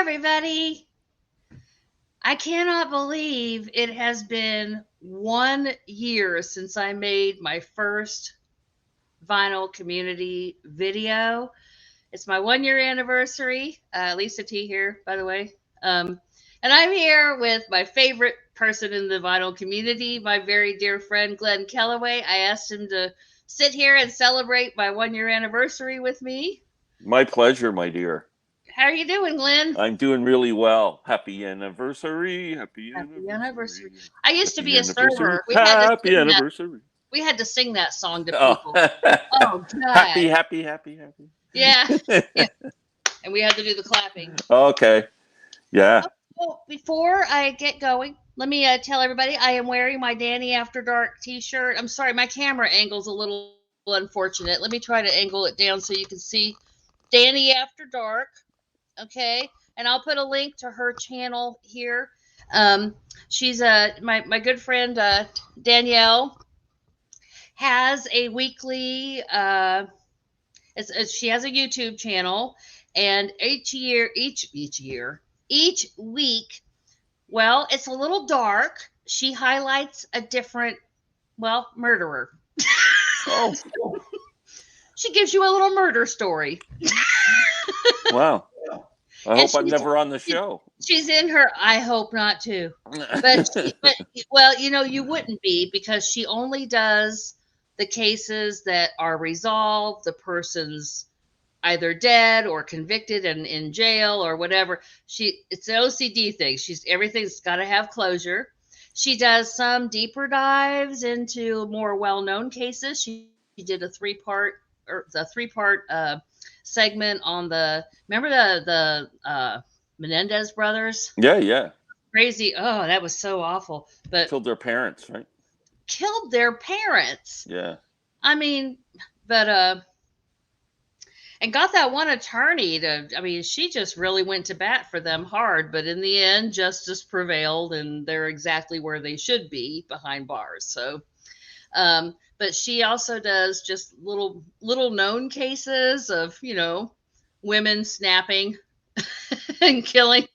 everybody. I cannot believe it has been 1 year since I made my first vinyl community video. It's my 1 year anniversary. Lisa T here, by the way. And I'm here with my favorite person in the vinyl community, my very dear friend Glen Calloway. I asked him to sit here and celebrate my 1 year anniversary with me. My pleasure, my dear. How are you doing, Glenn? I'm doing really well. Happy anniversary. Happy anniversary. I used to happy be a server. Happy anniversary. We had to sing that song to Oh. people. Oh, God. Happy. Yeah. Yeah. And we had to do the clapping. Okay. Yeah. Well, before I get going, let me tell everybody I am wearing my Danny After Dark t-shirt. I'm sorry, my camera angle's a little unfortunate. Let me try to angle it down so you can see Danny After Dark. Okay. And I'll put a link to her channel here. She's my good friend Danielle has a weekly she has a YouTube channel, and each week, well, it's a little dark. She highlights a different, murderer. Oh. She gives you a little murder story. Wow. I hope I'm never on the show. She's in her. I hope not too. But well, you wouldn't be, because she only does the cases that are resolved. The person's either dead or convicted and in jail or whatever. It's an OCD thing. Everything's got to have closure. She does some deeper dives into more well-known cases. She did a three-part segment on remember the Menendez brothers? Yeah. Crazy. Oh, that was so awful. But killed their parents, right? Killed their parents. Yeah. I mean, but and got that one attorney she just really went to bat for them hard, but in the end justice prevailed and they're exactly where they should be, behind bars. So but she also does just little known cases of, women snapping and killing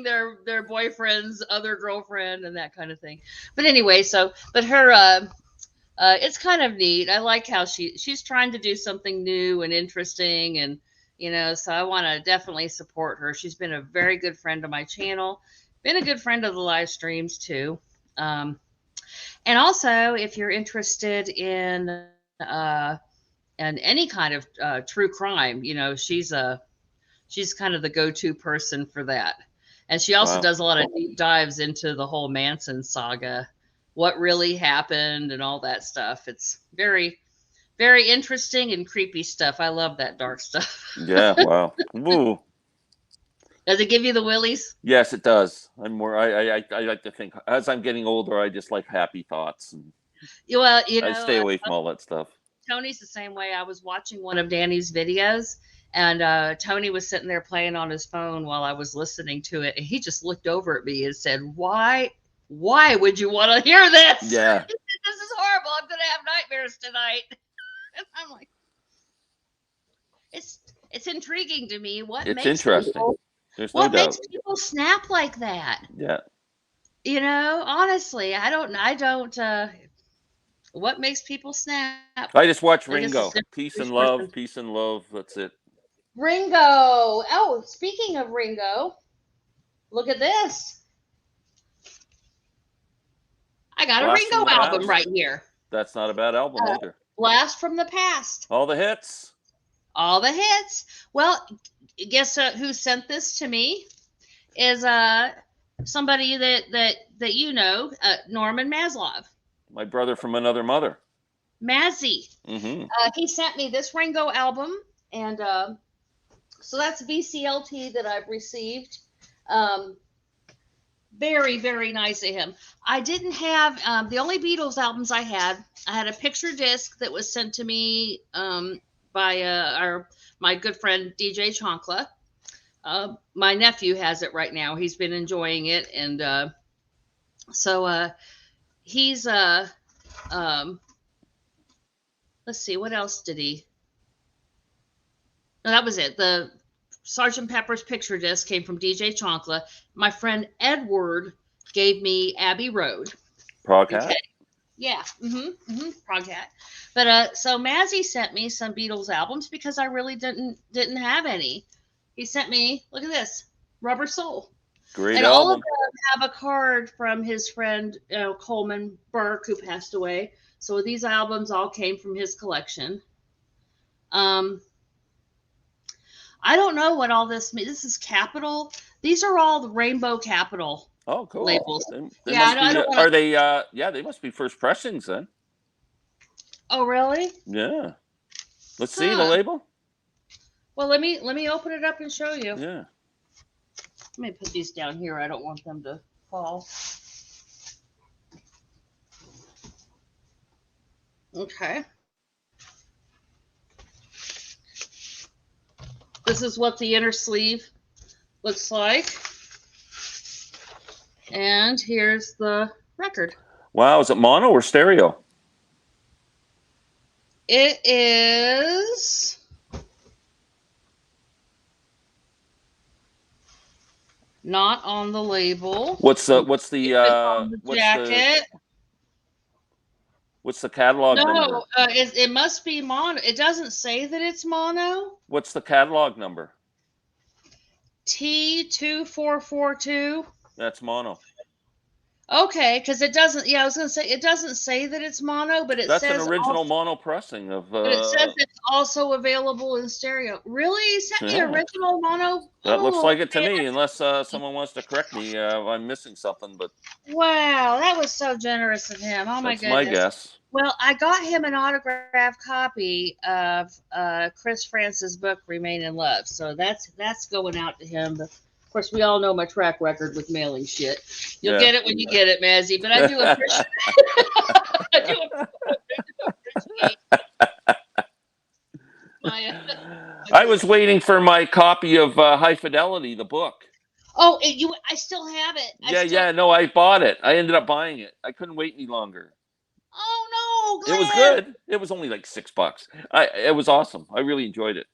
their boyfriend's other girlfriend and that kind of thing. But anyway, but her it's kind of neat. I like how she's trying to do something new and interesting, and so I want to definitely support her. She's been a very good friend of my channel, been a good friend of the live streams too. And also, if you're interested in any kind of true crime, she's kind of the go-to person for that. And she also does a lot of deep dives into the whole Manson saga, what really happened and all that stuff. It's very, very interesting and creepy stuff. I love that dark stuff. Yeah, wow. Woo. Does it give you the willies? Yes, it does. I like to think, as I'm getting older, I just like happy thoughts. And well, I stay away from all that stuff. Tony's the same way. I was watching one of Danny's videos, and Tony was sitting there playing on his phone while I was listening to it, and he just looked over at me and said, "Why would you want to hear this? Yeah. This is horrible. I'm going to have nightmares tonight." And I'm like, it's intriguing to me. It's interesting. There's no doubt. What makes people snap like that? Yeah. Honestly, I don't. What makes people snap? I just watch Ringo. Peace and love. That's it. Ringo. Oh, speaking of Ringo, look at this. I got a Ringo album right here. That's not a bad album either. Blast from the Past. All the hits. Well, guess who sent this to me is somebody that Norman Maslov. My brother from another mother. Mazzy. Mm-hmm. He sent me this Ringo album, and so that's VCLT that I've received. Very, very nice of him. I didn't have the only Beatles albums I had a picture disc that was sent to me by my good friend DJ Chonkla. My nephew has it right now. He's been enjoying it, and so he's let's see, what else did he? No, that was it. The Sgt. Pepper's picture disc came from DJ Chonkla. My friend Edward gave me Abbey Road. Prague Okay. Hat. Yeah. Prog Hat. But so Mazzy sent me some Beatles albums because I really didn't have any. He sent me, look at this, Rubber Soul. Great and album. all of them have a card from his friend Coleman Burke, who passed away. So these albums all came from his collection. I don't know what all this means. This is Capitol. These are all the Rainbow Capitol Oh, cool. labels. They Yeah, must I be, don't wanna... Are they? Yeah, they must be first pressings then. Oh, really? Yeah. Let's see the label. Well, let me open it up and show you. Yeah. Let me put these down here. I don't want them to fall. Okay. This is what the inner sleeve looks like. And here's the record. Wow, is it mono or stereo? It is not on the label. What's the jacket? What's the catalog number? No, it must be mono. It doesn't say that it's mono. What's the catalog number? T2442. That's mono. Okay, because it doesn't. Yeah, I was gonna say it doesn't say that it's mono, but that's an original mono pressing of. But it says it's also available in stereo. Really? You sent me original mono? That looks like it to me, unless someone wants to correct me. I'm missing something, but. Wow, that was so generous of him. Oh my goodness. That's my guess. Well, I got him an autographed copy of Chris France's book, Remain in Love. So that's going out to him. But of course, we all know my track record with mailing shit. You'll get it when you get it, Mazzy. But I do appreciate I was waiting for my copy of High Fidelity, the book. Oh, I still have it. No, I bought it. I ended up buying it. I couldn't wait any longer. Oh no, Glenn. It was good. It was only like $6. It was awesome. I really enjoyed it.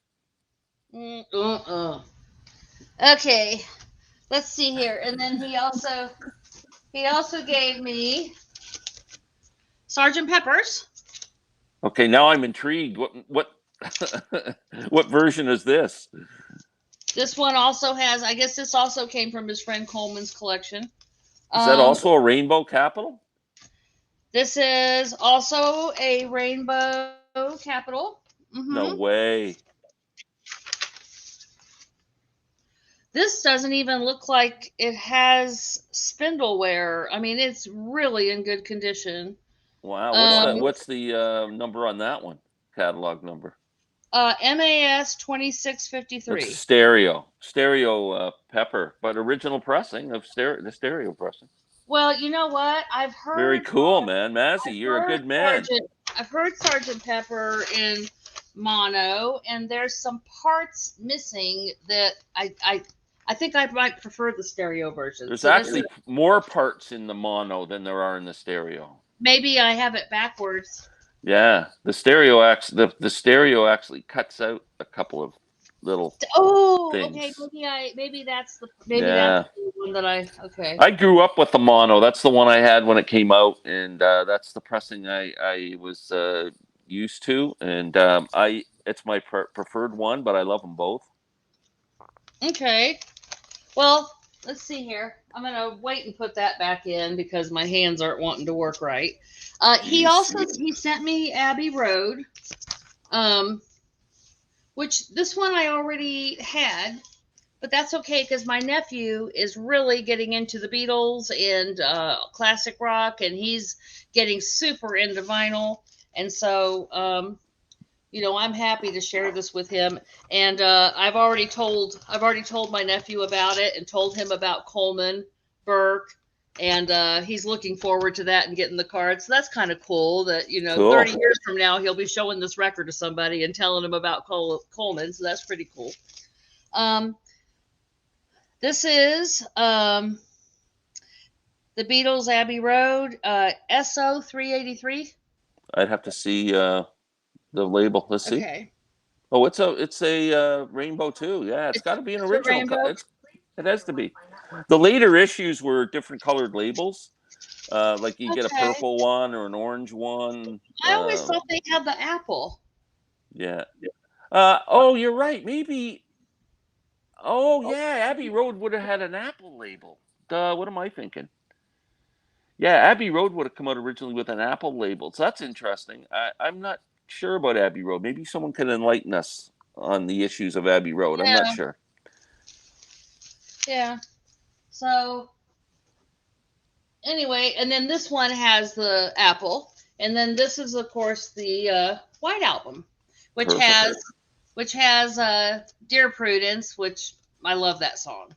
Okay, let's see here. And then he also gave me Sgt. Pepper's. Okay, now I'm intrigued. What what version is this? This one also has. I guess this also came from his friend Coleman's collection. Is that also a Rainbow Capitol? This is also a Rainbow Capitol. No way. This doesn't even look like it has spindle wear. I mean, it's really in good condition. Wow. What's the number on that one? Catalog number? MAS 2653. It's stereo Pepper, but original pressing of the stereo pressing. Well, you know what? I've heard. Very cool, man. Mazzy, you're a good man. I've heard Sgt. Pepper in mono, and there's some parts missing that I think I might prefer the stereo version. There's actually more parts in the mono than there are in the stereo. Maybe I have it backwards. Yeah, the stereo actually cuts out a couple of little things. Okay, maybe that's the one that I grew up with the mono. That's the one I had when it came out, and that's the pressing I was used to, and it's my preferred one, but I love them both. Okay, well, let's see here. I'm gonna wait and put that back in because my hands aren't wanting to work right. He sent me Abbey Road, which this one I already had, but that's okay because my nephew is really getting into the Beatles and classic rock, and he's getting super into vinyl, and so I'm happy to share this with him. And I've already told my nephew about it and told him about Coleman Burke, and he's looking forward to that and getting the card. So that's kind of cool that, cool. 30 years from now, he'll be showing this record to somebody and telling them about Coleman. So that's pretty cool. This is the Beatles Abbey Road, SO 383. I'd have to see the label. Let's see. Okay. Oh, it's a rainbow too. Yeah, it's got to be an It's a original. rainbow. It has to be. The later issues were different colored labels. Like you get a Okay. purple one or an orange one. I always thought they had the apple. Yeah. You're right. Maybe. Oh, yeah. Abbey Road would have had an apple label. What am I thinking? Yeah, Abbey Road would have come out originally with an apple label. So that's interesting. I'm not sure about Abbey Road. Maybe someone can enlighten us on the issues of Abbey Road. I'm not Yeah. sure. Yeah. So anyway, and then this one has the apple, and then this is of course the White Album, which Perfect. has Dear Prudence, which I love that song.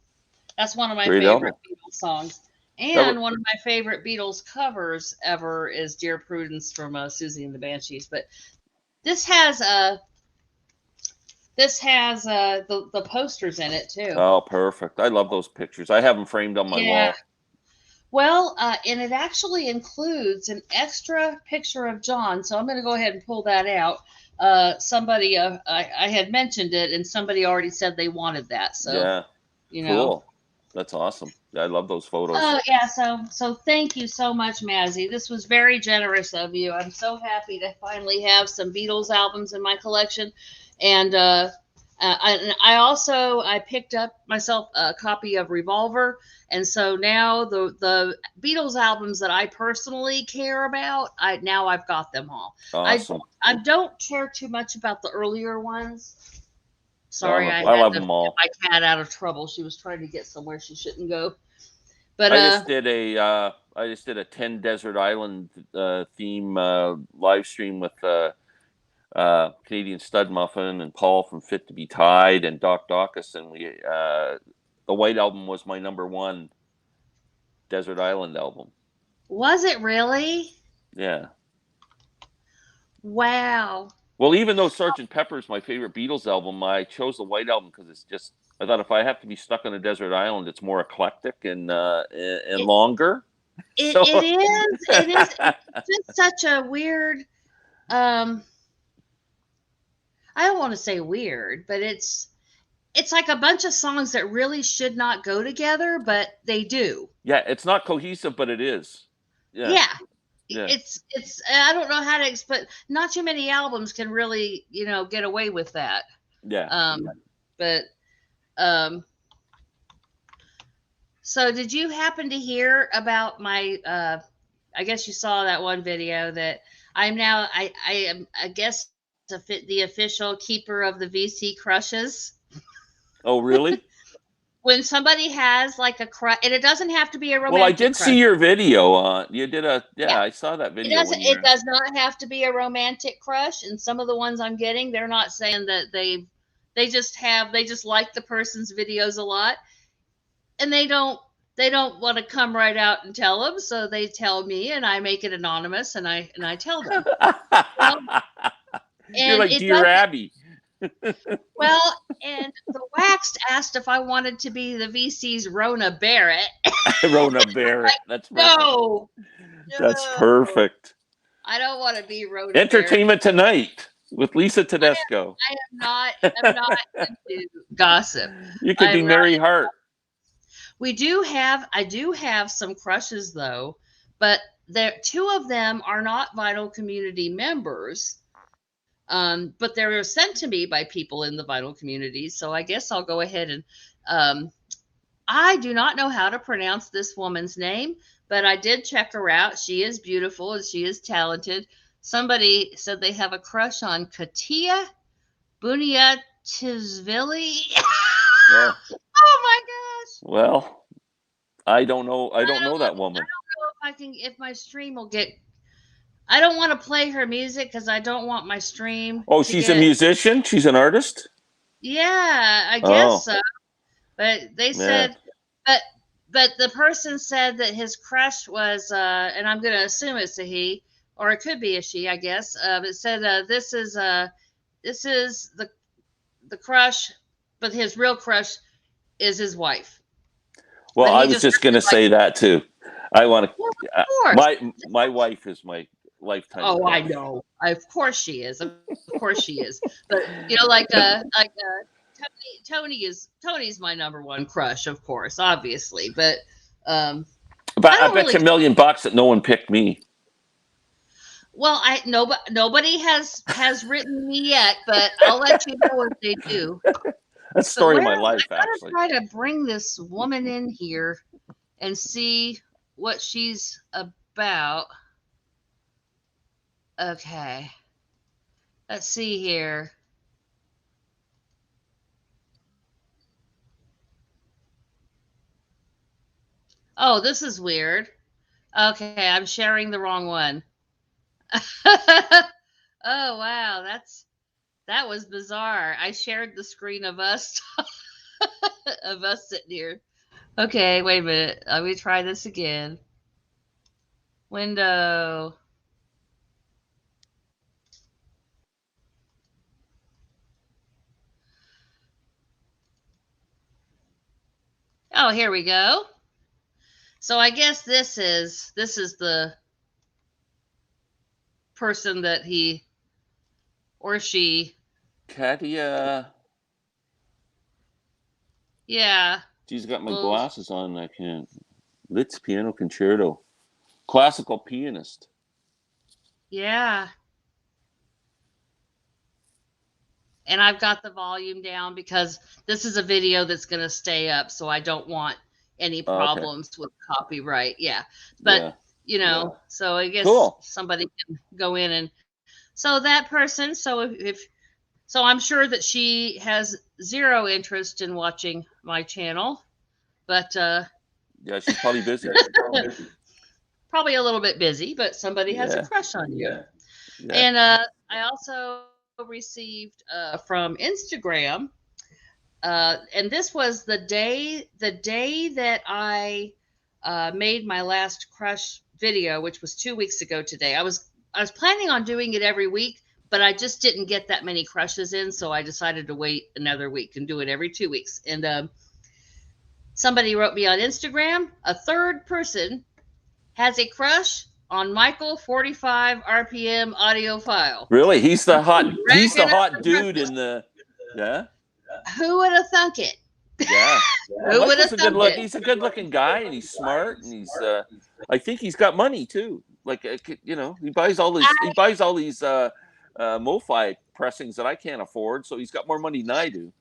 That's one of my Great favorite album. Beatles songs. That was, And one of my favorite Beatles covers ever is Dear Prudence from Susie and the Banshees. But this has the posters in it too. oh, perfect. I love those pictures. I have them framed on my Yeah. wall. Well, and it actually includes an extra picture of John. So I'm going to go ahead and pull that out. Somebody, I had mentioned it, and somebody already said they wanted that. So, Yeah, you know. cool. That's awesome. I love those photos. Oh yeah, so thank you so much, Mazzy. This was very generous of you. I'm so happy to finally have some Beatles albums in my collection, and I also I picked up myself a copy of Revolver, and so now the Beatles albums that I personally care about, I've got them all. Awesome. I don't care too much about the earlier ones. Sorry, I I had love to them get all. my cat out of trouble. She was trying to get somewhere she shouldn't go. But I just did a 10 desert island theme live stream with Canadian Stud Muffin and Paul from Fit to Be Tied and Doc Dawkins, and the White Album was my #1 desert island album. Was it really? Yeah. Wow. Well, even though Sgt Pepper is my favorite Beatles album, I chose the White Album because it's just. I thought if I have to be stuck on a desert island, it's more eclectic and It, longer. it, So it is. It is. It's just such a weird. Um, I don't want to say weird, but it's like a bunch of songs that really should not go together, but they do. yeah, it's not cohesive, but it is. Yeah, Yeah. yeah, It's I don't know how to explain. Not too many albums can really get away with that. yeah. But um, so did you happen to hear about my? I guess you saw that one video that I'm now. I am. I guess the official keeper of the VC crushes. Oh, really? When somebody has like a crush, and it doesn't have to be a Well, I romantic did crush. see your video. You did Yeah. I saw that It video doesn't. when It you're. does not have to be a romantic crush. And some of the ones I'm getting, they're not saying that they just like the person's videos a lot, and they don't want to come right out and tell them, so they tell me, and I make it anonymous, and I tell them. Well, You're and like it Dear doesn't. Abbey. Well, and the Waxed asked if I wanted to be the VC's Rona Barrett. Rona Barrett. That's perfect. No, That's no, perfect. I don't want to be Rona Barrett. Entertainment Tonight with Lisa Tedesco. I'm not into gossip. You could be Mary Hart. I do have some crushes though, but two of them are not Vital Community members. But they were sent to me by people in the Vital community, so I guess I'll go ahead and I do not know how to pronounce this woman's name, but I did check her out. She is beautiful and she is talented. Somebody said they have a crush on Katia Buniatisvili. Oh. Oh my gosh. Well, I don't know. I don't know that woman. I don't know if my stream will get. I don't want to play her music because I don't want my stream. Oh, she's a musician? She's an artist? Yeah, I guess so. But they said, but the person said that his crush was, and I'm going to assume it's a he, or it could be a she, I guess. It said this is the crush, but his real crush is his wife. Well, I was just going to say that too. I want to. My wife is my lifetime Oh, I crush. know. Of course she is. Of course she is. But Tony's my number one crush, of course, obviously. But But I I don't bet you really. $1,000,000 that no one picked me. Well, nobody has written me yet, but I'll let you know if they do. That's the But story of where my I life, gotta actually. try to bring this woman in here and see what she's about. Okay. Let's see here. Oh, this is weird. Okay, I'm sharing the wrong one. Oh wow, that was bizarre. I shared the screen of us of us sitting here. Okay, wait a minute. Let me try this again. Window. Oh, here we go. So I guess this is the person that he or she. Katia. Yeah. She's got my Well, glasses on. I can't. Litz Piano Concerto. Classical pianist. yeah. And I've got the volume down because this is a video that's going to stay up, so I don't want any Oh, okay. problems with copyright. Yeah. But, Yeah. so I guess Cool. somebody can go in and so that person, so if so I'm sure that she has zero interest in watching my channel, but Yeah, she's probably busy. probably a little bit busy, but somebody has a Yeah. crush on you. Yeah. And I also received from Instagram, and this was the day that I made my last crush video, which was 2 weeks ago today. I was planning on doing it every week, but I just didn't get that many crushes in, so I decided to wait another week and do it every 2 weeks. And somebody wrote me on Instagram. A third person has a crush on Michael 45 RPM audio file. Really? He's the hot Racking up the dude crushes. in the. Yeah. Who would have thunk it? Yeah. Well, Who would Michael's have a good thunk look. it? He's a good looking guy, and he's smart, and he's. I think he's got money too. Like he buys all these MoFi pressings that I can't afford, so he's got more money than I do.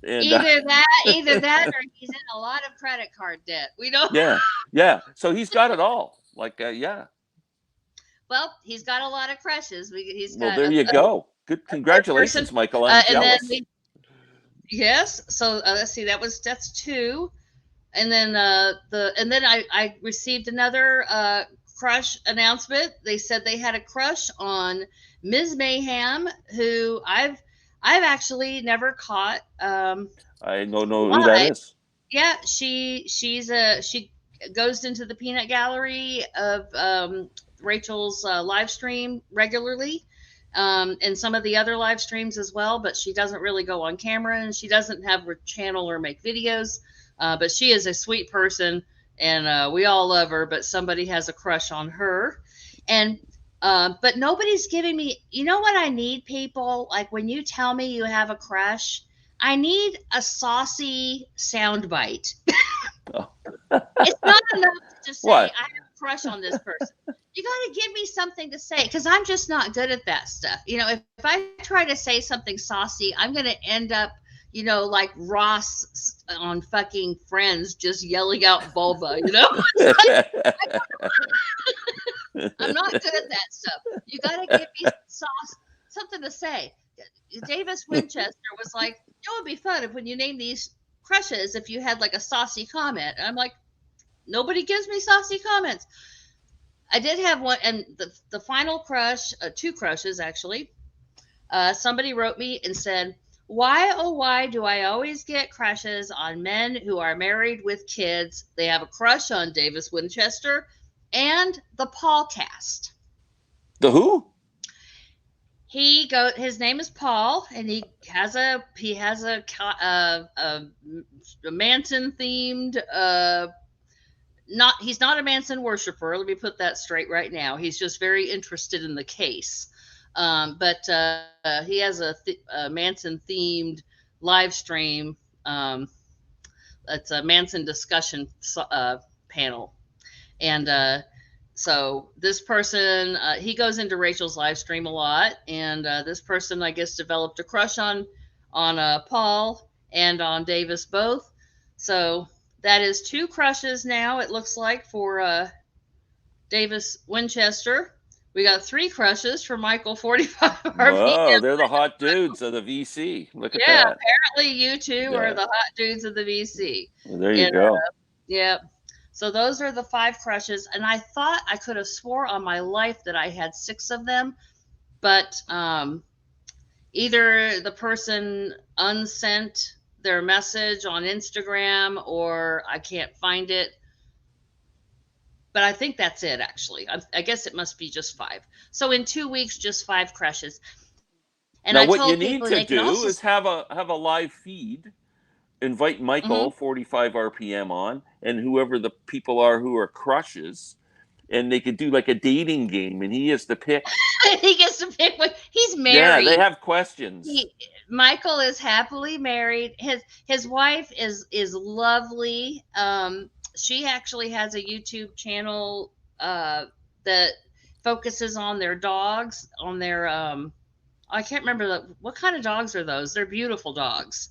And Either that, or he's in a lot of credit card debt. We don't. yeah. So he's got it all. Like yeah. Well, he's got a lot of crushes. He's Well, got there you go. Good, third person, congratulations, Michael. I'm and then jealous. yes. So let's see. That's two, and then I received another crush announcement. They said they had a crush on Ms. Mayhem, who I've actually never caught. I don't know who that Live. is. Yeah, she goes into the peanut gallery of Rachel's live stream regularly, and some of the other live streams as well. But she doesn't really go on camera, and she doesn't have a channel or make videos. But she is a sweet person, and we all love her. But somebody has a crush on her, and but nobody's giving me. You know what I need, people? Like when you tell me you have a crush, I need a saucy soundbite. Oh. It's not enough to just say What? I have a crush on this person. You got to give me something to say because I'm just not good at that stuff. If I try to say something saucy, I'm going to end up, like Ross on fucking Friends, just yelling out vulva. I'm not good at that stuff. You got to give me something to say. Davis Winchester was like, it would be fun if when you name these crushes, if you had like a saucy comment. And I'm like, nobody gives me saucy comments. I did have one, and the final crush, two crushes actually. Somebody wrote me and said, why, oh, why do I always get crushes on men who are married with kids? They have a crush on Davis Winchester and the Paul cast. The who? His name is Paul, and he has a Manson themed he's not a Manson worshiper. Let me put that straight right now. He's just very interested in the case. But he has a Manson themed live stream. It's a Manson discussion panel, and so this person, he goes into Rachel's live stream a lot, and this person, I guess, developed a crush on Paul and on Davis both. So that is two crushes now. It looks like for Davis Winchester. We got three crushes for Michael 45 RPM. Whoa, they're the hot dudes of the VC. Look at Yeah, that. apparently you two are Yeah. the hot dudes of the VC. Well, there you And go. yeah. So those are the five crushes, and I thought I could have swore on my life that I had six of them, but either the person unsent their message on Instagram or I can't find it. But I think that's it, actually. I guess it must be just five. So in 2 weeks, just five crushes. And Now, I what told you people need they to can do also. is have a live feed. Invite Michael, Mhm. 45 RPM, on, and whoever the people are who are crushes, and they could do like a dating game, and he has to pick. He gets to pick what he's Yeah, they married. have questions. Michael is happily married. His wife is lovely. She actually has a YouTube channel that focuses on their dogs, on their I can't remember what kind of dogs are those. They're beautiful dogs,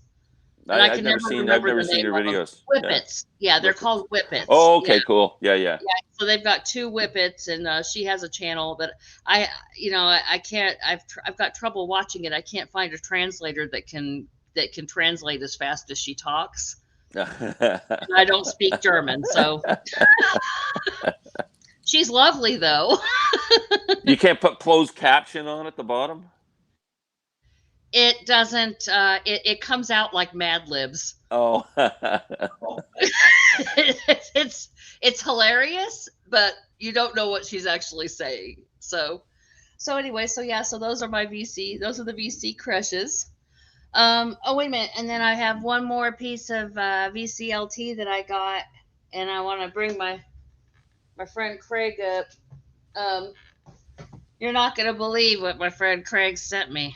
and I I've can never never seen remember the their name of them. videos. Yeah, Whippets. Yeah, they're whippets. called whippets. Oh, Yeah. okay, cool. Yeah, yeah. So they've got two whippets, and she has a channel. But I can't. I've got trouble watching it. I can't find a translator that can translate as fast as she talks. And I don't speak German, so she's lovely though. You can't put closed caption on at the bottom. It doesn't. It comes out like Mad Libs. Oh, It's hilarious, but you don't know what she's actually saying. So anyway, so yeah, so those are my VC. Those are the VC crushes. Oh wait a minute, and then I have one more piece of VCLT that I got, and I want to bring my friend Craig up. Um, you're not gonna believe what my friend Craig sent me.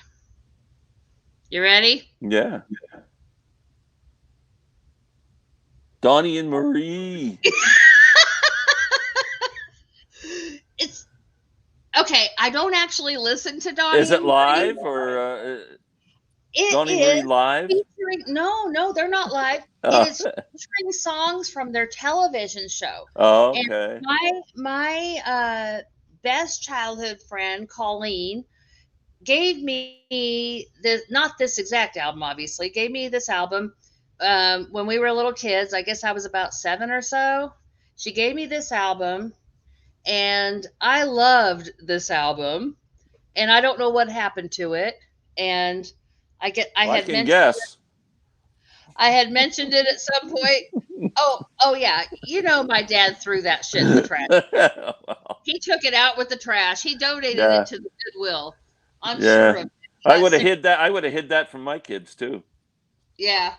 You ready? yeah. Donnie and Marie. It's okay. I don't actually listen to Donnie Is it and Marie. live or It Donnie Marie is live? featuring. No, they're not live. It Oh, is featuring songs from their television show. oh, And okay. my best childhood friend Colleen gave me this, not this exact album, obviously, gave me this album when we were little kids. I guess I was about 7 or so. She gave me this album, and I loved this album, and I don't know what happened to it. And I Well, I had can mentioned guess. I had mentioned it at some point. Oh yeah, my dad threw that shit in the trash. He took it out with the trash. He donated Yeah, it to the Goodwill. I'm sure yeah. of it. He got sick. I would have hid that from my kids too. Yeah.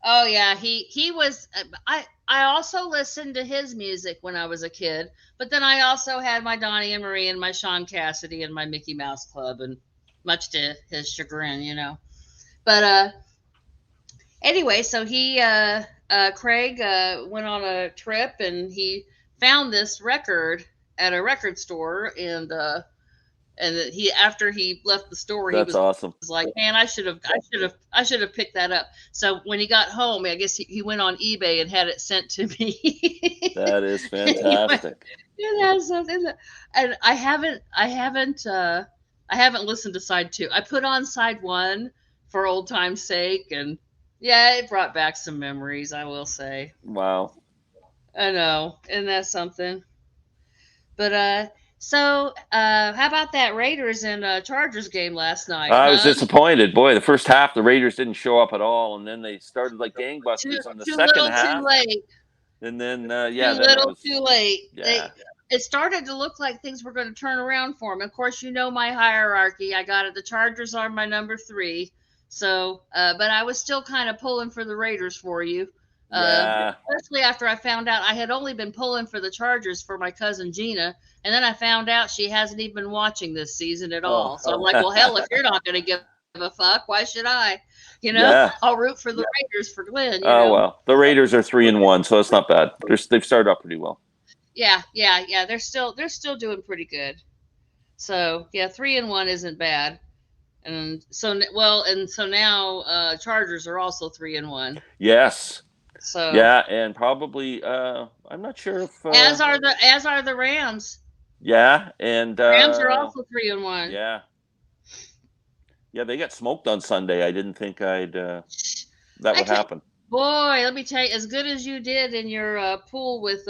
Oh yeah. He was. I also listened to his music when I was a kid, but then I also had my Donnie and Marie and my Sean Cassidy and my Mickey Mouse Club, and much to his chagrin. But anyway, so Craig went on a trip, and he found this record at a record store, and he, after he left the store, he That's was awesome. like, man, I should have picked that up. So when he got home, I guess he went on eBay and had it sent to me. That is Anyway, fantastic. it has something and I haven't listened to side two. I put on side one for old time's sake, and yeah, it brought back some memories, I will say. Wow. I know, isn't that something? But how about that Raiders and Chargers game last night, I was huh? disappointed. Boy, the first half the Raiders didn't show up at all, and then they started like Too gangbusters in the too second little, too half. late. And then Too yeah, then it little, was too late. yeah. It started to look like things were going to turn around for them. Of course, my hierarchy. I got it. The Chargers are my number 3. So, but I was still kind of pulling for the Raiders for you. Yeah. Especially after I found out I had only been pulling for the Chargers for my cousin Gina, and then I found out she hasn't even been watching this season at Oh. all. So I'm like, well, hell, if you're not going to give a fuck, why should I? Yeah. I'll root for the Raiders for Glenn. Oh well, the Raiders are 3-1, so it's not bad. They've started up pretty well. Yeah. They're still doing pretty good. So yeah, 3-1 isn't bad. And so now Chargers are also 3-1. Yes. So yeah, and probably I'm not sure if as are the Rams. Yeah, and Rams are also 3-1. Yeah. Yeah, they got smoked on Sunday. I didn't think that would happen. Boy, let me tell you, as good as you did in your pool with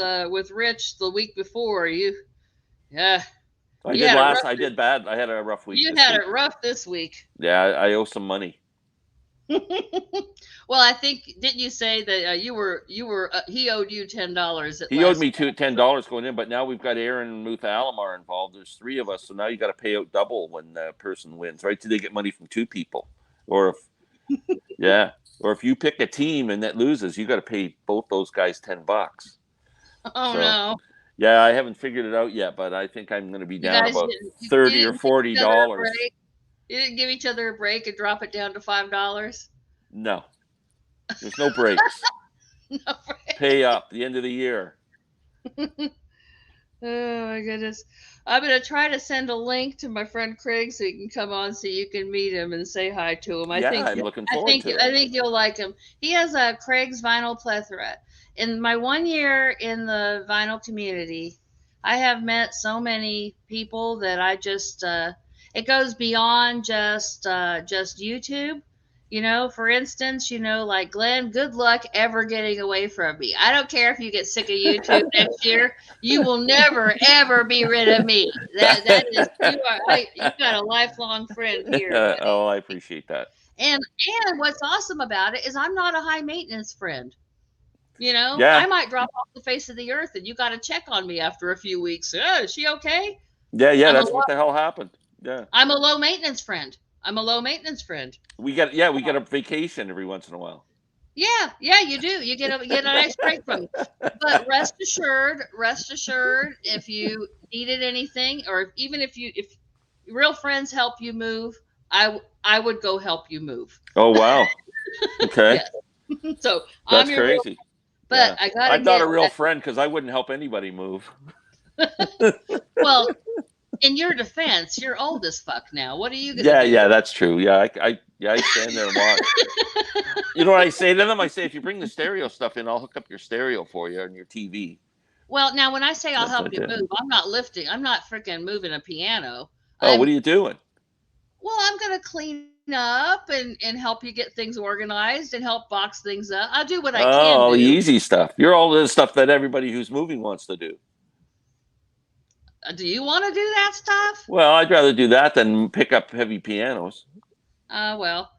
Rich the week before, I did bad. I had a rough week. You had it rough this week. Yeah, I owe some money. Well, I think didn't you say that he owed you $10? He owed me $10 going in, but now we've got Aaron and Muth Alamar involved. There's 3 of us, so now you got to pay out double when the person wins, right? So they get money from 2 people, or if you pick a team and that loses, you got to pay both those guys $10. Oh no! Yeah, I haven't figured it out yet, but I think I'm going to be down about $30 or $40. You didn't give each other a break and drop it down to $5? No. There's no breaks. No breaks. Pay up the end of the year. Oh my goodness. I'm going to try to send a link to my friend Craig so you can come on so you can meet him and say hi to him. I'm looking forward to it. I think you'll like him. He has a Craig's vinyl plethora. In my 1 year in the vinyl community, I have met so many people that I just it goes beyond just YouTube. For instance, like Glenn, good luck ever getting away from me. I don't care if you get sick of YouTube next year. You will never, ever be rid of me. That is, you've got a lifelong friend here. Oh, I appreciate that. And what's awesome about it is I'm not a high maintenance friend. Yeah. I might drop off the face of the earth and you got to check on me after a few weeks. Is she okay? Yeah, that's what the hell happened. Yeah. I'm a low maintenance friend. We get a vacation every once in a while. Yeah, you do. You get a nice break from me. But rest assured, if you needed anything, or even if real friends help you move, I would go help you move. Oh wow. Okay. Yes. So that's crazy. But yeah. I'm not a real friend because I wouldn't help anybody move. Well, in your defense, you're old as fuck now. What are you gonna do? Yeah, that's true. Yeah, I stand there and watch. You know what I say to them? I say, if you bring the stereo stuff in, I'll hook up your stereo for you and your TV. Well, now when I say I'll help you move, I'm not lifting. I'm not freaking moving a piano. Oh, what are you doing? Well, I'm gonna clean up and help you get things organized and help box things up. I'll do what I can. Oh, all the easy stuff. You're all the stuff that everybody who's moving wants to do. Do you want to do that stuff? Well, I'd rather do that than pick up heavy pianos. Well,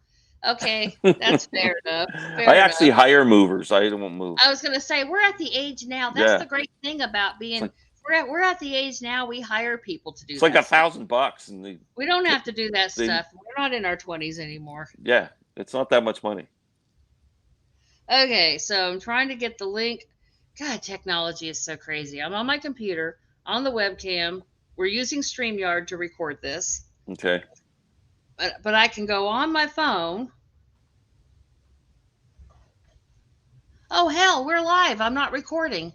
okay, that's fair enough. I actually hire movers. I don't move. I was going to say, we're at the age now. That's the great thing about being. We're at the age now. We hire people to do. It's like $1,000, and we don't have to do that stuff. We're not in our 20s anymore. Yeah, it's not that much money. Okay, so I'm trying to get the link. God, technology is so crazy. I'm on my computer. On the webcam, we're using StreamYard to record this. Okay. But I can go on my phone. Oh, hell, we're live. I'm not recording.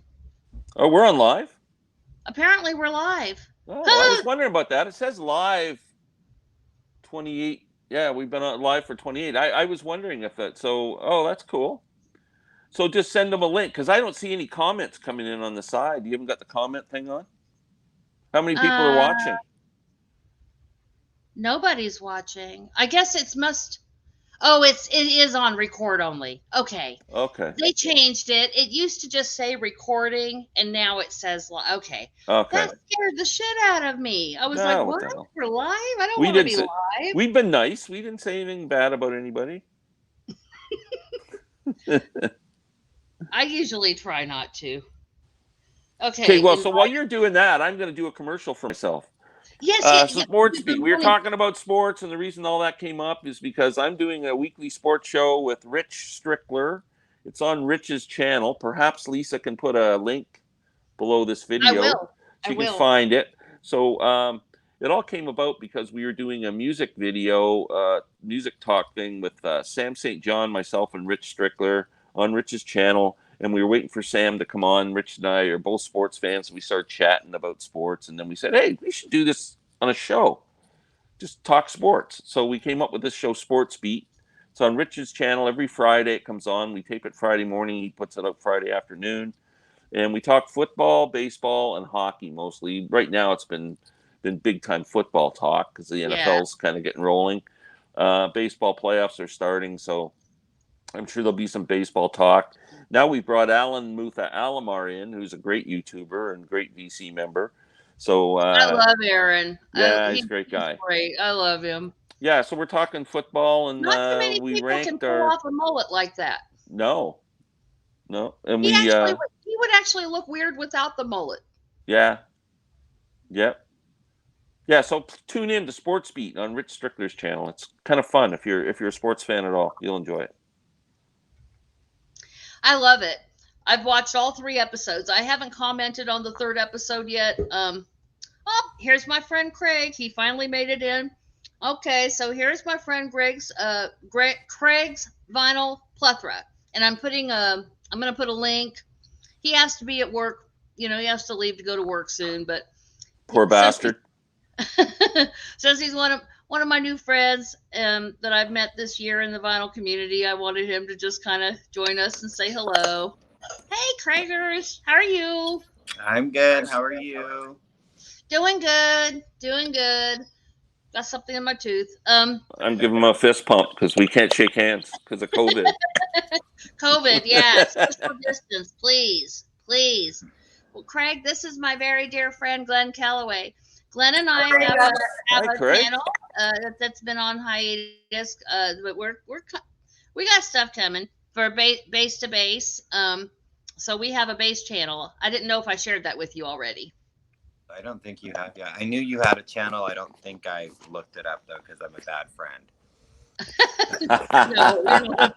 Oh, we're on live? Apparently, we're live. Oh, I was wondering about that. It says live 28. Yeah, we've been on live for 28. I was wondering if that. So, that's cool. So just send them a link because I don't see any comments coming in on the side. You haven't got the comment thing on? How many people are watching? Nobody's watching. I guess it is on record only. Okay. They changed it. It used to just say recording, and now it says okay. That scared the shit out of me. I was like, what? We're live? I don't want to be live. We've been nice. We didn't say anything bad about anybody. I usually try not to. Okay, well, so while you're doing that, I'm going to do a commercial for myself. Yes. Sports Beat. We were talking about sports, and the reason all that came up is because I'm doing a weekly sports show with Rich Strickler It's on Rich's channel. Perhaps Lisa can put a link below this video. I will. She can find it. So it all came about because we were doing a music video, music talk thing with Sam St. John, myself, and Rich Strickler on Rich's channel. And we were waiting for Sam to come on. Rich and I are both sports fans. So we started chatting about sports. And then we said, hey, we should do this on a show. Just talk sports. So we came up with this show, Sports Beat. It's on Rich's channel every Friday. It comes on. We tape it Friday morning. He puts it up Friday afternoon. And we talk football, baseball, and hockey mostly. Right now, it's been big time football talk because the NFL's kind of getting rolling. Baseball playoffs are starting, so I'm sure there'll be some baseball talk. Now we brought Alan Mutha Alamar in, who's a great YouTuber and great VC member. So I love Aaron. Yeah, he's a great guy. Great. I love him. Yeah, so we're talking football, and not too many we people ranked can pull off a mullet like that. No, and he would actually look weird without the mullet. Yeah. So tune in to Sports Beat on Rich Strickler's channel. It's kind of fun if you're a sports fan at all. You'll enjoy it. I love it. I've watched all 3 episodes. I haven't commented on the 3rd episode yet. Here's my friend Craig. He finally made it in. Okay, so here's my friend Craig's vinyl plethora, and I'm going to put a link. He has to be at work. He has to leave to go to work soon, but poor bastard. Since he's one of my new friends that I've met this year in the vinyl community, I wanted him to just kind of join us and say hello. Hey, Craigers, how are you? I'm good. How are you? Doing good. Got something in my tooth. I'm giving him a fist pump because we can't shake hands because of COVID. COVID, yeah. Social distance, please. Well, Craig, this is my very dear friend, Glen Calloway. Glen and I have a channel that's been on hiatus, but we got stuff coming for base to base. So we have a base channel. I didn't know if I shared that with you already. I don't think you have. Yeah, I knew you had a channel. I don't think I looked it up though because I'm a bad friend. No,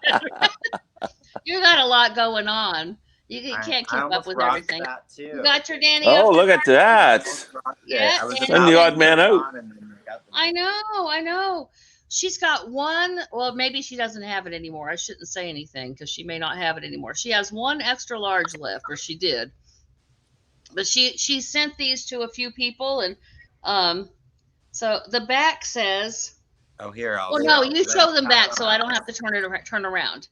you got a lot going on. You can't keep up with everything. You got your Danny. Oh, look at that! Yeah, I'm the odd man out. I know. She's got one. Well, maybe she doesn't have it anymore. I shouldn't say anything because she may not have it anymore. She has one extra large left, or she did. But she sent these to a few people, and so the back says. Oh, here. You show them back, so I don't have to turn around.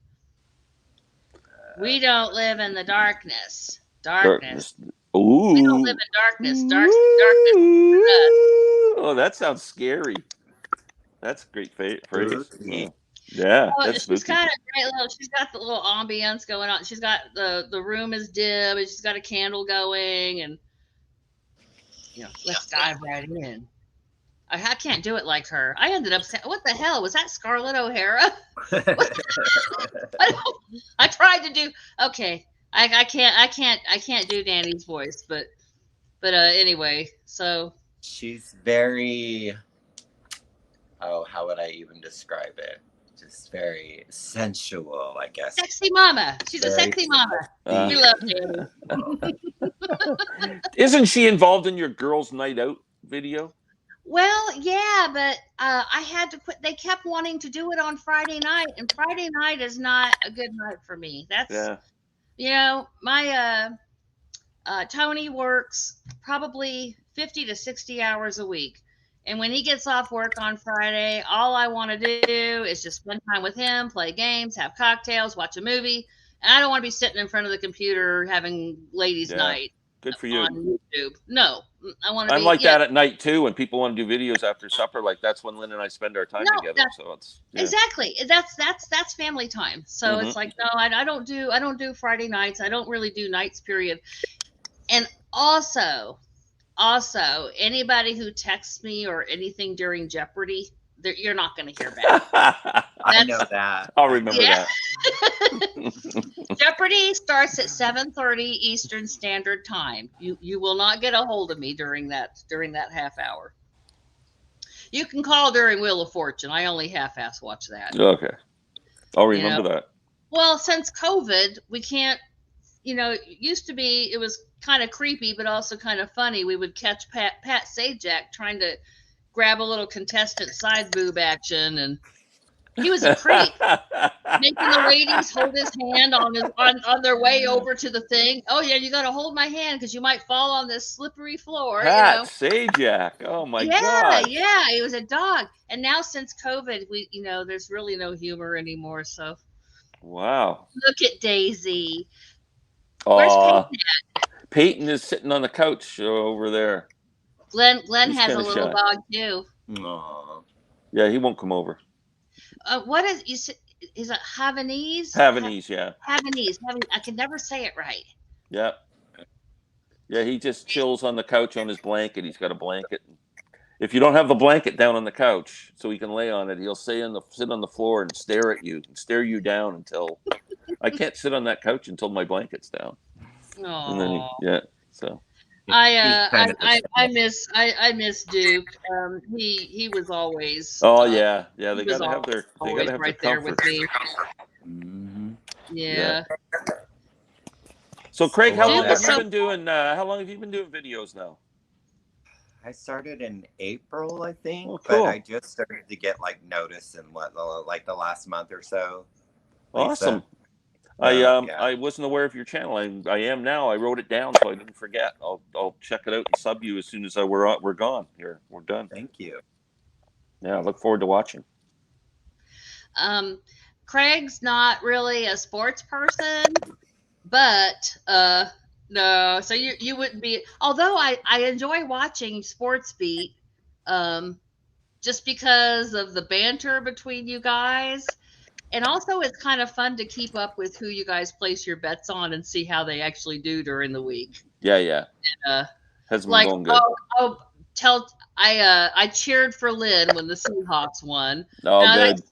We don't live in the darkness. Darkness. Ooh. We don't live in darkness. Darkness. Oh, that sounds scary. That's a great phrase. Yeah, that's she's got a great little. She's got the little ambience going on. She's got the room is dim, and she's got a candle going, and let's dive right in. I can't do it like her. I ended up saying, "What the hell was that, Scarlett O'Hara?" I tried to do. Okay, I can't do Danny's voice, but anyway. So she's very. Oh, how would I even describe it? Just very sensual, I guess. Sexy mama. She's a sexy mama. We love Danny. Isn't she involved in your girls' night out video? Well, yeah, but I had to quit. They kept wanting to do it on Friday night, and Friday night is not a good night for me. That's, my Tony works probably 50 to 60 hours a week. And when he gets off work on Friday, all I want to do is just spend time with him, play games, have cocktails, watch a movie. And I don't want to be sitting in front of the computer having ladies' night. Good for you. On YouTube. No, I want to. I'm like that at night too. When people want to do videos after supper, like that's when Lynn and I spend our time together. So it's exactly that's family time. So it's like I don't do Friday nights. I don't really do nights. Period. And also, anybody who texts me or anything during Jeopardy, you're not going to hear back. I know that. I'll remember that. Jeopardy starts at 7:30 Eastern Standard Time. You will not get a hold of me during that half hour. You can call during Wheel of Fortune. I only half-ass watch that. Okay. I'll remember that. Well, since COVID, we can't. It used to be it was kind of creepy, but also kind of funny. We would catch Pat Sajak trying to grab a little contestant side boob action, and he was a creep, making the ladies hold his hand on their way over to the thing. Oh yeah, you got to hold my hand because you might fall on this slippery floor. Pat Sajak. Oh my Yeah, God. yeah, he was a dog. And now since COVID, there's really no humor anymore. So Wow. look at Daisy. Where's Peyton? Peyton is sitting on the couch over there. Glenn He's has a kinda little shy. dog too. Aww. Yeah, he won't come over. What is you say? Is it Havanese? Havanese, yeah. Havanese. I can never say it right. Yeah. Yeah, he just chills on the couch on his blanket. He's got a blanket. If you don't have the blanket down on the couch so he can lay on it, he'll sit on the floor and stare at you and stare you down until I can't sit on that couch until my blanket's down. And then so I miss Duke. He was always. Oh yeah, they he got was to have their always right there with comfort. me. Mhm. Yeah. So Craig, how long Duke have is you been doing? How long have you been doing videos now? I started in April, I think, Oh, cool. but I just started to get like notice in the last month or so. Awesome. Yeah. I wasn't aware of your channel. I am now. I wrote it down so I didn't forget. I'll check it out and sub you as soon as we're gone here. We're done. Thank you. Yeah, I look forward to watching. Craig's not really a sports person, but no, so you wouldn't be. Although I enjoy watching Sports Beat, just because of the banter between you guys. And also, it's kind of fun to keep up with who you guys place your bets on and see how they actually do during the week. Yeah. And, Hasn't been going good. I cheered for Lynn when the Seahawks won. Oh, Now, good.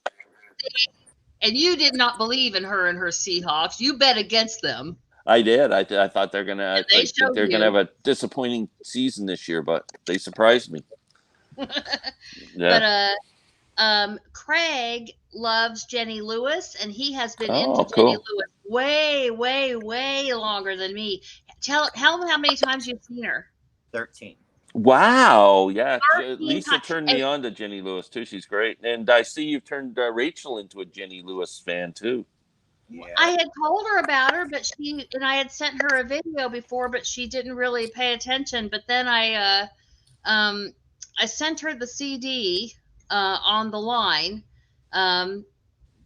And you did not believe in her and her Seahawks. You bet against them. I did. I thought they're gonna. I think they're you. gonna have a disappointing season this year, but they surprised me. Yeah. But Craig loves Jenny Lewis, and he has been into cool. Jenny Lewis way longer than me. Tell him how many times you've seen her. 13. Wow. Yeah. 13 Lisa times. turned me on to Jenny Lewis too. She's great, and I see you've turned Rachel into a Jenny Lewis fan too. Yeah. I had told her about her, but I had sent her a video before, but she didn't really pay attention. But then I sent her the CD on the line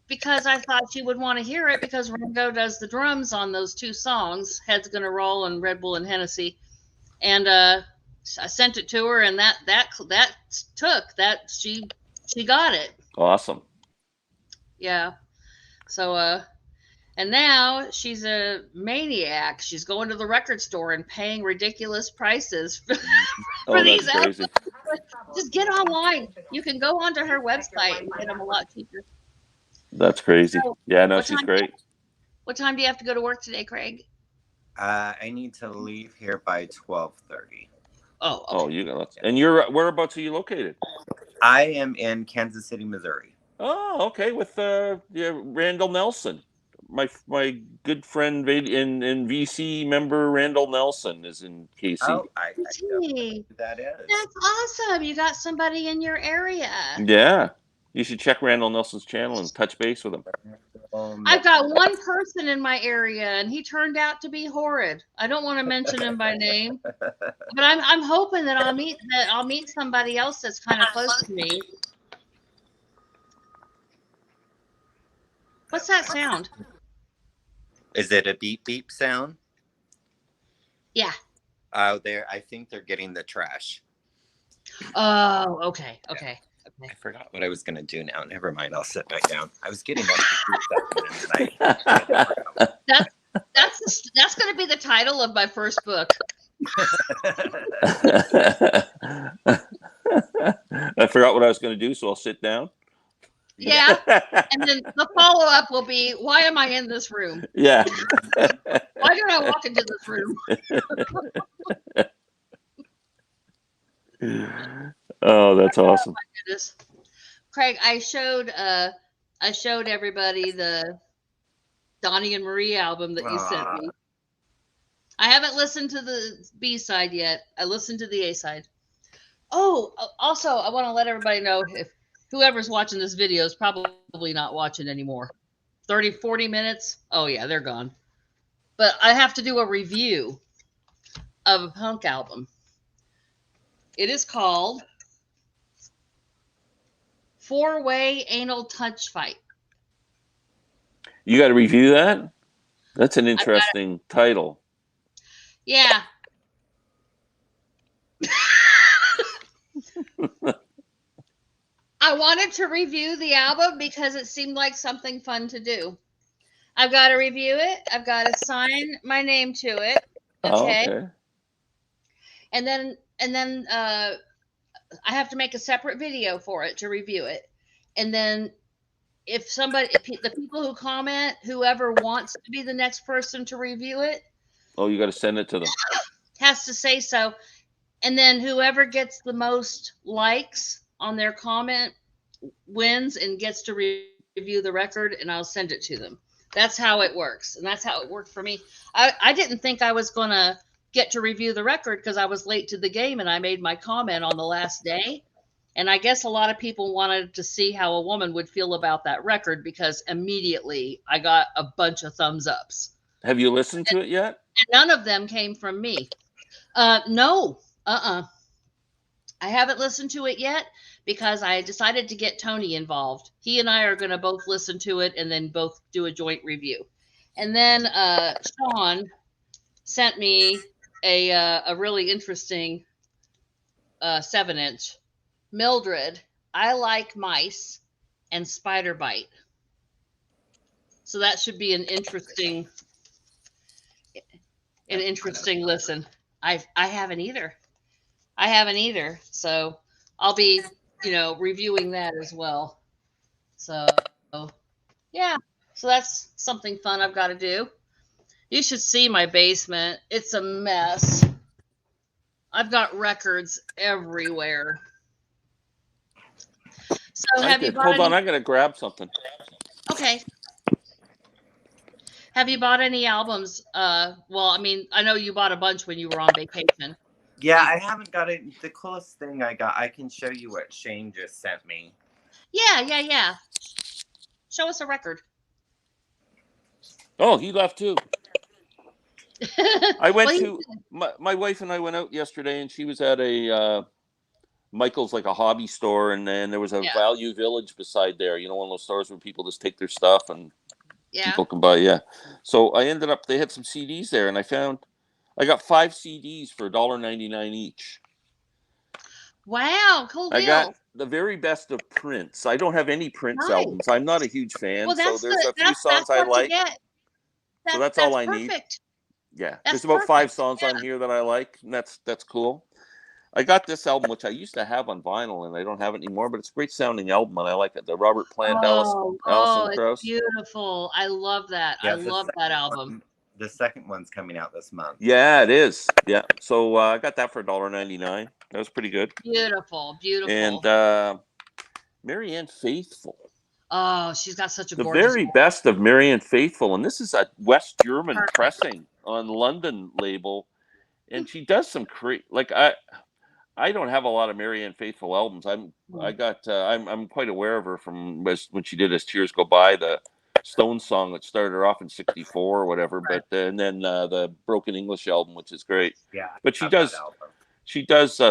because I thought she would want to hear it because Ringo does the drums on those two songs, Head's Gonna Roll and Red Bull and Hennessy. And I sent it to her, and that she got it. Awesome. Yeah. So and now she's a maniac. She's going to the record store and paying ridiculous prices for these albums. Crazy. Just get online. You can go onto her website and get them a lot cheaper. That's crazy. So, yeah, no, she's great. What time do you have to go to work today, Craig? I need to leave here by 12:30. Oh, okay. Oh, you got. And you're whereabouts are you located? I am in Kansas City, Missouri. Oh, okay, with Randall Nelson. My good friend in VC member Randall Nelson is in KC. Oh, I know who that is. That's awesome. You got somebody in your area. Yeah. You should check Randall Nelson's channel and touch base with him. I've got one person in my area, and he turned out to be horrid. I don't want to mention him by name, but I'm hoping that I'll meet somebody else that's kind of close to me. What's that sound? Is it a beep beep sound? Yeah. Oh, I think they're getting the trash. Oh, okay. Okay. I forgot what I was going to do now. Never mind. I'll sit back down. I was getting up to do something tonight. That's going to be the title of my first book. I forgot what I was going to do, so I'll sit down. Yeah. And then the follow-up will be, why am I in this room? Yeah. Why did I walk into this room? Oh, that's awesome. Oh, my goodness. Craig, I showed everybody the Donnie and Marie album that you sent me. I haven't listened to the B side yet. I listened to the A side. Oh, also, I want to let everybody know if whoever's watching this video is probably not watching anymore. 30, 40 minutes. Oh, yeah, they're gone. But I have to do a review of a punk album. It is called Four-Way Anal Touch Fight. You got to review that? That's an interesting title. Yeah. I wanted to review the album because it seemed like something fun to do. I've got to review it. I've got to sign my name to it. Okay. Oh, okay. And then I have to make a separate video for it to review it. And then if the people who comment, whoever wants to be the next person to review it. Oh, you got to send it to them. Has to say so. And then whoever gets the most likes on their comment wins and gets to review the record, and I'll send it to them. That's how it works. And that's how it worked for me. I didn't think I was going to get to review the record because I was late to the game and I made my comment on the last day. And I guess a lot of people wanted to see how a woman would feel about that record because immediately I got a bunch of thumbs ups. Have you listened to it yet? And none of them came from me. No. I haven't listened to it yet because I decided to get Tony involved. He and I are going to both listen to it and then both do a joint review. And then Sean sent me a really interesting 7-inch. Mildred, I Like Mice and Spider Bite. So that should be an interesting listen. I haven't either. So I'll be, reviewing that as well. So yeah. So that's something fun I've got to do. You should see my basement. It's a mess. I've got records everywhere. So have you bought Hold on, I got to grab something. Okay. Have you bought any albums? Well, I mean, I know you bought a bunch when you were on vacation. Yeah, I haven't got it. The coolest thing I got, I can show you what Shane just sent me. Yeah. Show us a record. Oh, he left too. I went my wife and I went out yesterday, and she was at a Michael's, like a hobby store, and then there was a Value Village beside there. One of those stores where people just take their stuff and people can buy. Yeah. So I ended up, they had some CDs there, and I got 5 CDs for $1.99 each. Wow, cool deal. I got the very best of Prince. I don't have any Prince albums. I'm not a huge fan, so there's a few songs I like. So that's all I need. Yeah, there's about 5 songs on here that I like, and that's cool. I got this album, which I used to have on vinyl, and I don't have it anymore, but it's a great sounding album, and I like it. The Robert Plant, Alison Krauss. It's beautiful. I love that. I love that album. The second one's coming out this month. Yeah, it is. Yeah. So I got that for $1.99. That was pretty good. Beautiful. And Marianne Faithful. Oh, she's got such a gorgeous The very best of Marianne Faithful. And this is a West German pressing on London label. And she does some I don't have a lot of Marianne Faithful albums. I'm quite aware of her from when she did As Tears Go By, the Stone song that started her off in '64 or whatever. Right. But and then the Broken English album, which is great. Yeah. But she does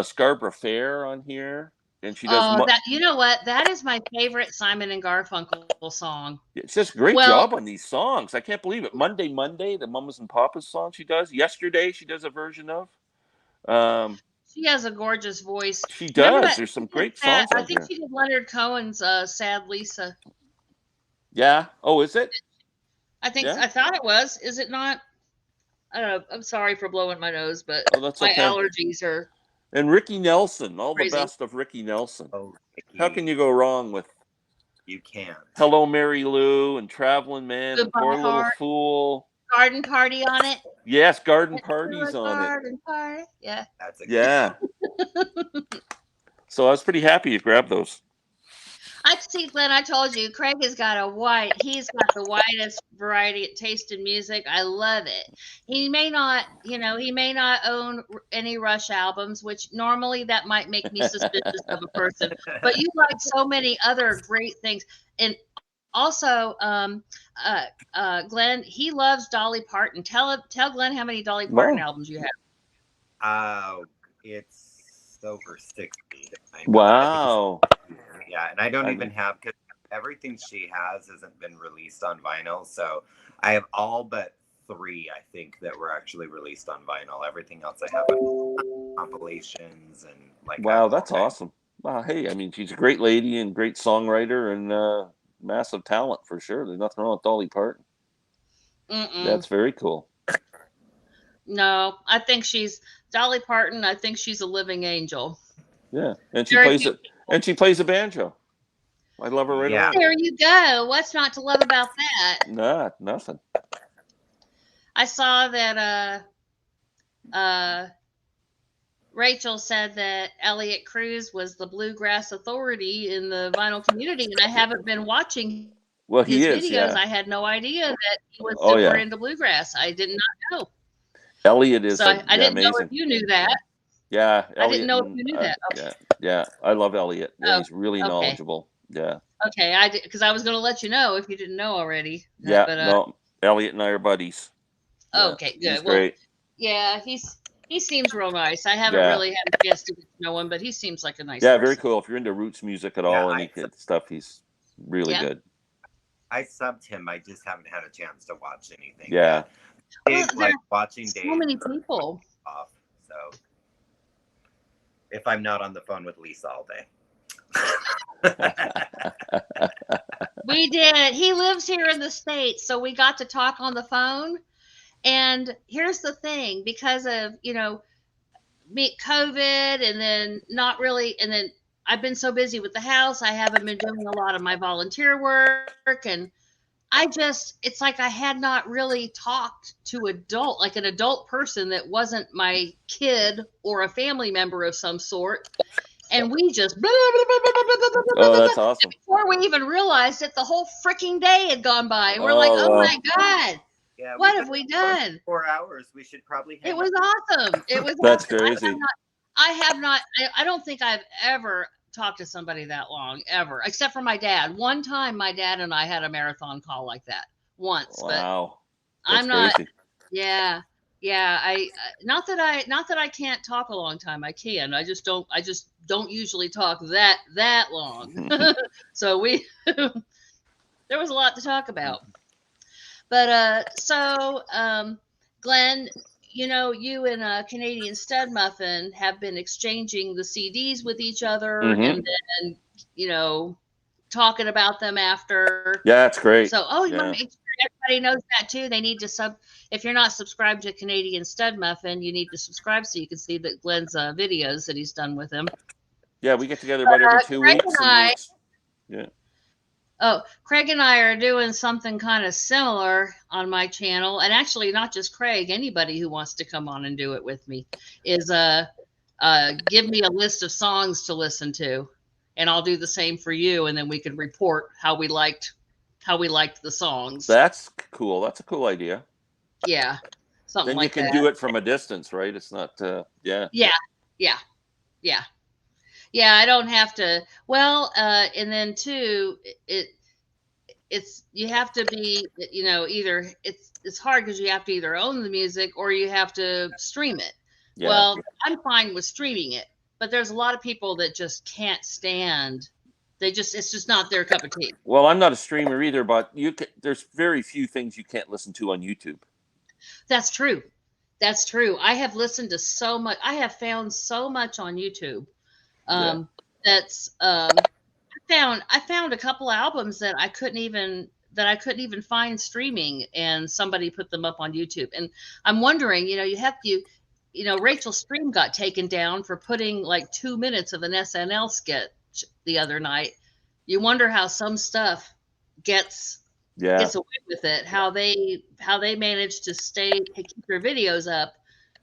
Scarborough Fair on here, and she does. You know what? That is my favorite Simon and Garfunkel song. It's just a great job on these songs. I can't believe it. Monday, the Mamas and Papas song she does. Yesterday, she does a version of. She has a gorgeous voice. She does. There's some great songs on here. I think she did Leonard Cohen's "Sad Lisa." Yeah. Oh, is it? I think I thought it was. Is it not? I don't know. I'm sorry for blowing my nose, but my allergies are. And Ricky Nelson, all the best of Ricky Nelson. Oh, Ricky. How can you go wrong with? You can't. Hello, Mary Lou, and Traveling Man, and Poor Little Fool. Garden Party on it. Yes, Garden Party's on it. Garden Party. Yeah. That's a So I was pretty happy you grabbed those. I see, Glenn. I told you, Craig has got he's got the widest variety of taste in music. I love it. He may not, he may not own any Rush albums, which normally that might make me suspicious of a person. But you like so many other great things, and also, Glenn, he loves Dolly Parton. Tell Glenn how many Dolly Parton Wow. albums you have. It's over 60. Wow. Yeah, and I don't even have, because everything she has hasn't been released on vinyl. So I have all but 3, I think, that were actually released on vinyl. Everything else I have on compilations and like. Wow, that's awesome. Wow, hey, I mean, she's a great lady and great songwriter and massive talent for sure. There's nothing wrong with Dolly Parton. That's very cool. No, I think Dolly Parton. I think she's a living angel. Yeah, and she plays it, and she plays a banjo. I love her right away. There you go. What's not to love about that? Nah, nothing. I saw that Rachel said that Elliot Cruz was the bluegrass authority in the vinyl community, and I haven't been watching his videos. Yeah. I had no idea that he was super into bluegrass. I did not know. Elliot is I didn't amazing. know if you knew that. Yeah, Elliot, I didn't know if you knew that. Okay. Yeah, I love Elliot. Yeah, he's really knowledgeable. Yeah. Okay, because I was going to let you know if you didn't know already. Yeah, no, Elliot and I are buddies. Okay, good. He's great. Yeah, he seems real nice. I haven't really had a chance to get to know him, but he seems like a nice person. Yeah, very cool. If you're into roots music at all, any stuff, he's really good. I subbed him. I just haven't had a chance to watch anything. Yeah. Like watching so many people off. So if I'm not on the phone with Lisa all day. We did. He lives here in the States, so we got to talk on the phone. And here's the thing, because of, COVID and then not really, and then I've been so busy with the house, I haven't been doing a lot of my volunteer work, and it's like I had not really talked to like an adult person that wasn't my kid or a family member of some sort. And we just oh, that's awesome. Before we even realized it, the whole freaking day had gone by. And we're like, oh my God. Yeah, what have we done? 4 hours. We should probably. It was awesome. It was. That's awesome. crazy. I don't think I've ever talked to somebody that long, ever, except for my dad. One time, my dad and I had a marathon call like that once. Wow. But I'm not. Crazy. Yeah. I not that I can't talk a long time. I can. I just don't usually talk that long. So there was a lot to talk about. But Glenn, you and Canadian Stud Muffin have been exchanging the CDs with each other, and then talking about them after. Yeah, that's great. So you want to make sure everybody knows that too. They need to if you're not subscribed to Canadian Stud Muffin, you need to subscribe so you can see that Glenn's videos that he's done with him. Yeah, we get together about every 2 weeks. Yeah. Oh, Craig and I are doing something kind of similar on my channel, and actually not just Craig, anybody who wants to come on and do it with me is give me a list of songs to listen to, and I'll do the same for you, and then we can report how we liked the songs. That's cool. That's a cool idea. Yeah, something then like that. Then you can do it from a distance, right? It's not. Yeah. Yeah, I don't have to. Well, and then too, it's you have to be, either it's hard because you have to either own the music or you have to stream it. Yeah. Well, I'm fine with streaming it, but there's a lot of people that just can't stand. It's just not their cup of tea. Well, I'm not a streamer either, but there's very few things you can't listen to on YouTube. That's true. I have listened to so much. I have found so much on YouTube. That's I found a couple albums that I couldn't even find streaming, and somebody put them up on YouTube. And I'm wondering, Rachel's stream got taken down for putting like 2 minutes of an SNL sketch the other night. You wonder how some stuff gets away with it, how they manage to keep their videos up,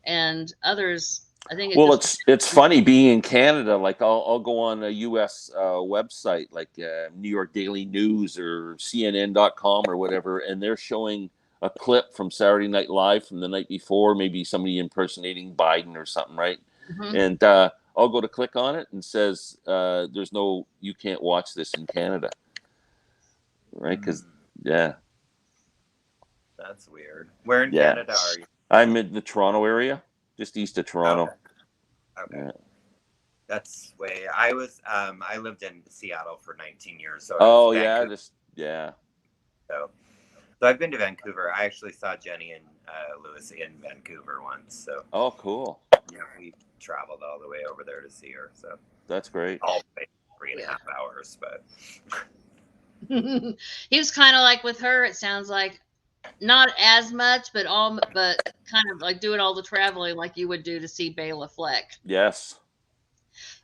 and others. I think it Well, just it's funny being in Canada. Like I'll go on a U.S. Website like New York Daily News or CNN.com or whatever, and they're showing a clip from Saturday Night Live from the night before, maybe somebody impersonating Biden or something, right? Mhm. And I'll go to click on it and says there's no, you can't watch this in Canada, right? Because yeah, That's weird. Where in yeah, Canada are you? I'm in the Toronto area, just east of Toronto. Okay. Yeah. That's way. I lived in Seattle for 19 years, so Oh it's yeah, Vancouver. yeah. So I've been to Vancouver. I actually saw Jenny and Lewis in Vancouver once. So Oh, cool. yeah, we traveled all the way over there to see her. So That's great. all the way 3.5 hours, but he was kind of like with her. It sounds like not as much, but kind of like doing all the traveling like you would do to see Bela Fleck. Yes.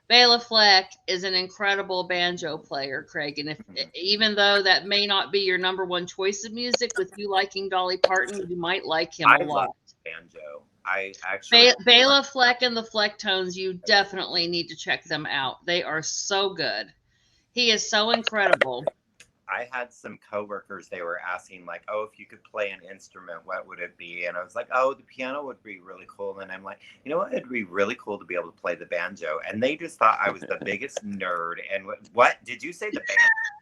Bela Fleck is an incredible banjo player, Craig. And if even though that may not be your number one choice of music, with you liking Dolly Parton, you might like him a I love lot. banjo. I actually Bela Fleck and the Flecktones, you definitely need to check them out. They are so good. He is so incredible. I had some coworkers, they were asking like, oh, if you could play an instrument, what would it be? And I was like, oh, the piano would be really cool. And I'm like, you know what? It'd be really cool to be able to play the banjo. And they just thought I was the biggest nerd. And what did you say, the banjo?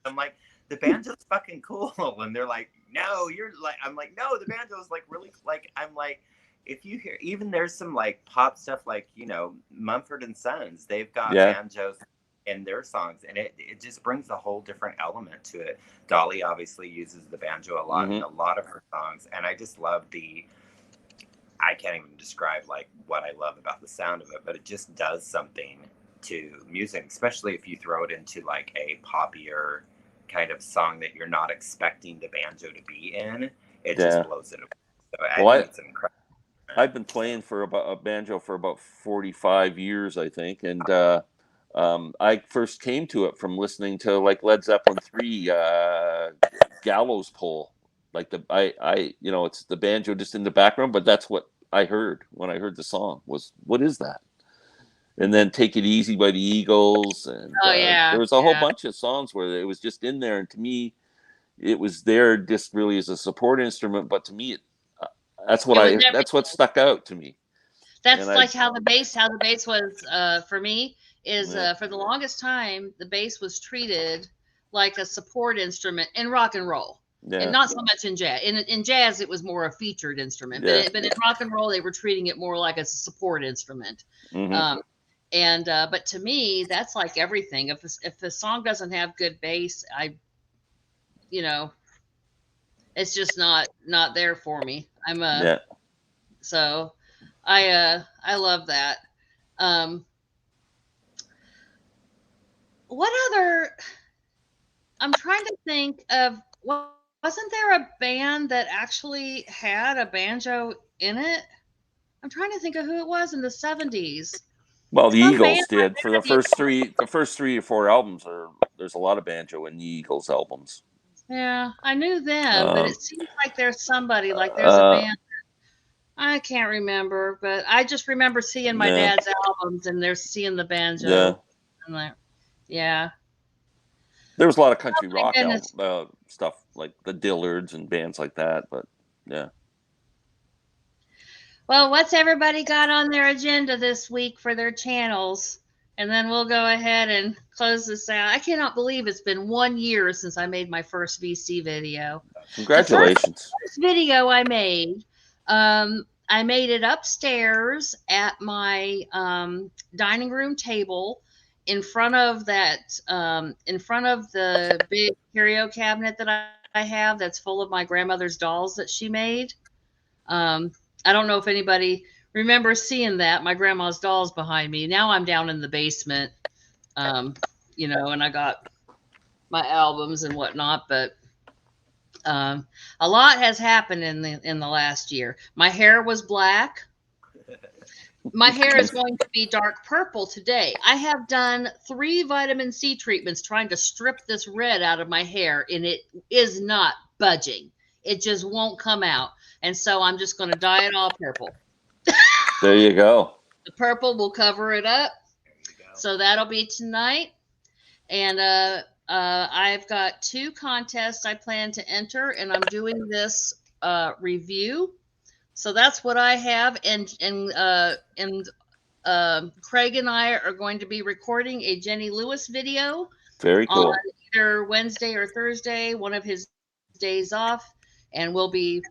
I'm like, the banjo's fucking cool. And they're like, no, you're like, I'm like, no, the banjo's like really, like, I'm like, if you hear, even there's some like pop stuff like, you know, Mumford and Sons, they've got Yeah. banjos in their songs, and it just brings a whole different element to it. Dolly obviously uses the banjo a lot in a lot of her songs, and I just love I can't even describe like what I love about the sound of it, but it just does something to music, especially if you throw it into like a poppier kind of song that you're not expecting the banjo to be in. It just blows it away. So I think it's incredible. I've been playing for about a banjo for about 45 years, I think, and I first came to it from listening to like Led Zeppelin 3 Gallows Pole. Like I you know, it's the banjo just in the background, but that's what I heard when I heard the song was, what is that? And then Take It Easy by the Eagles, and Oh yeah, there was a whole bunch of songs where it was just in there, and to me it was there just really as a support instrument, but to me that's what stuck out to me. That's like how the bass was for me is for the longest time the bass was treated like a support instrument in rock and roll. And not so much in jazz. In jazz, it was more a featured instrument, but in rock and roll, they were treating it more like a support instrument. But to me, that's like everything. If the song doesn't have good bass, it's just not there for me. So I love that. What other? I'm trying to think of. Wasn't there a band that actually had a banjo in it? I'm trying to think of who it was in the 70s. Well, the Some Eagles band like did for the first three or four albums. There's a lot of banjo in the Eagles albums. Yeah, I knew them, but it seems like there's somebody like there's a band. I can't remember, but I just remember seeing my dad's albums and they're seeing the banjo. Yeah. I'm like, yeah. There was a lot of country rock stuff like the Dillards and bands like that, but yeah. Well, what's everybody got on their agenda this week for their channels? And then we'll go ahead and close this out. I cannot believe it's been 1 year since I made my first VC video. Congratulations. The first video I made it upstairs at my dining room table in front of the big curio cabinet that I have that's full of my grandmother's dolls that she made. I don't know if anybody remembers seeing that, my grandma's dolls behind me. Now I'm down in the basement, and I got my albums and whatnot, but a lot has happened in the last year. My hair was black. My hair is going to be dark purple today. I have done 3 vitamin C treatments trying to strip this red out of my hair, and it is not budging. It just won't come out. And so I'm just going to dye it all purple. There you go. The purple will cover it up. There you go. So that'll be tonight. And I've got 2 contests I plan to enter, and I'm doing this review. So that's what I have. And Craig and I are going to be recording a Jenny Lewis video Very on cool. either Wednesday or Thursday, one of his days off. And we'll be,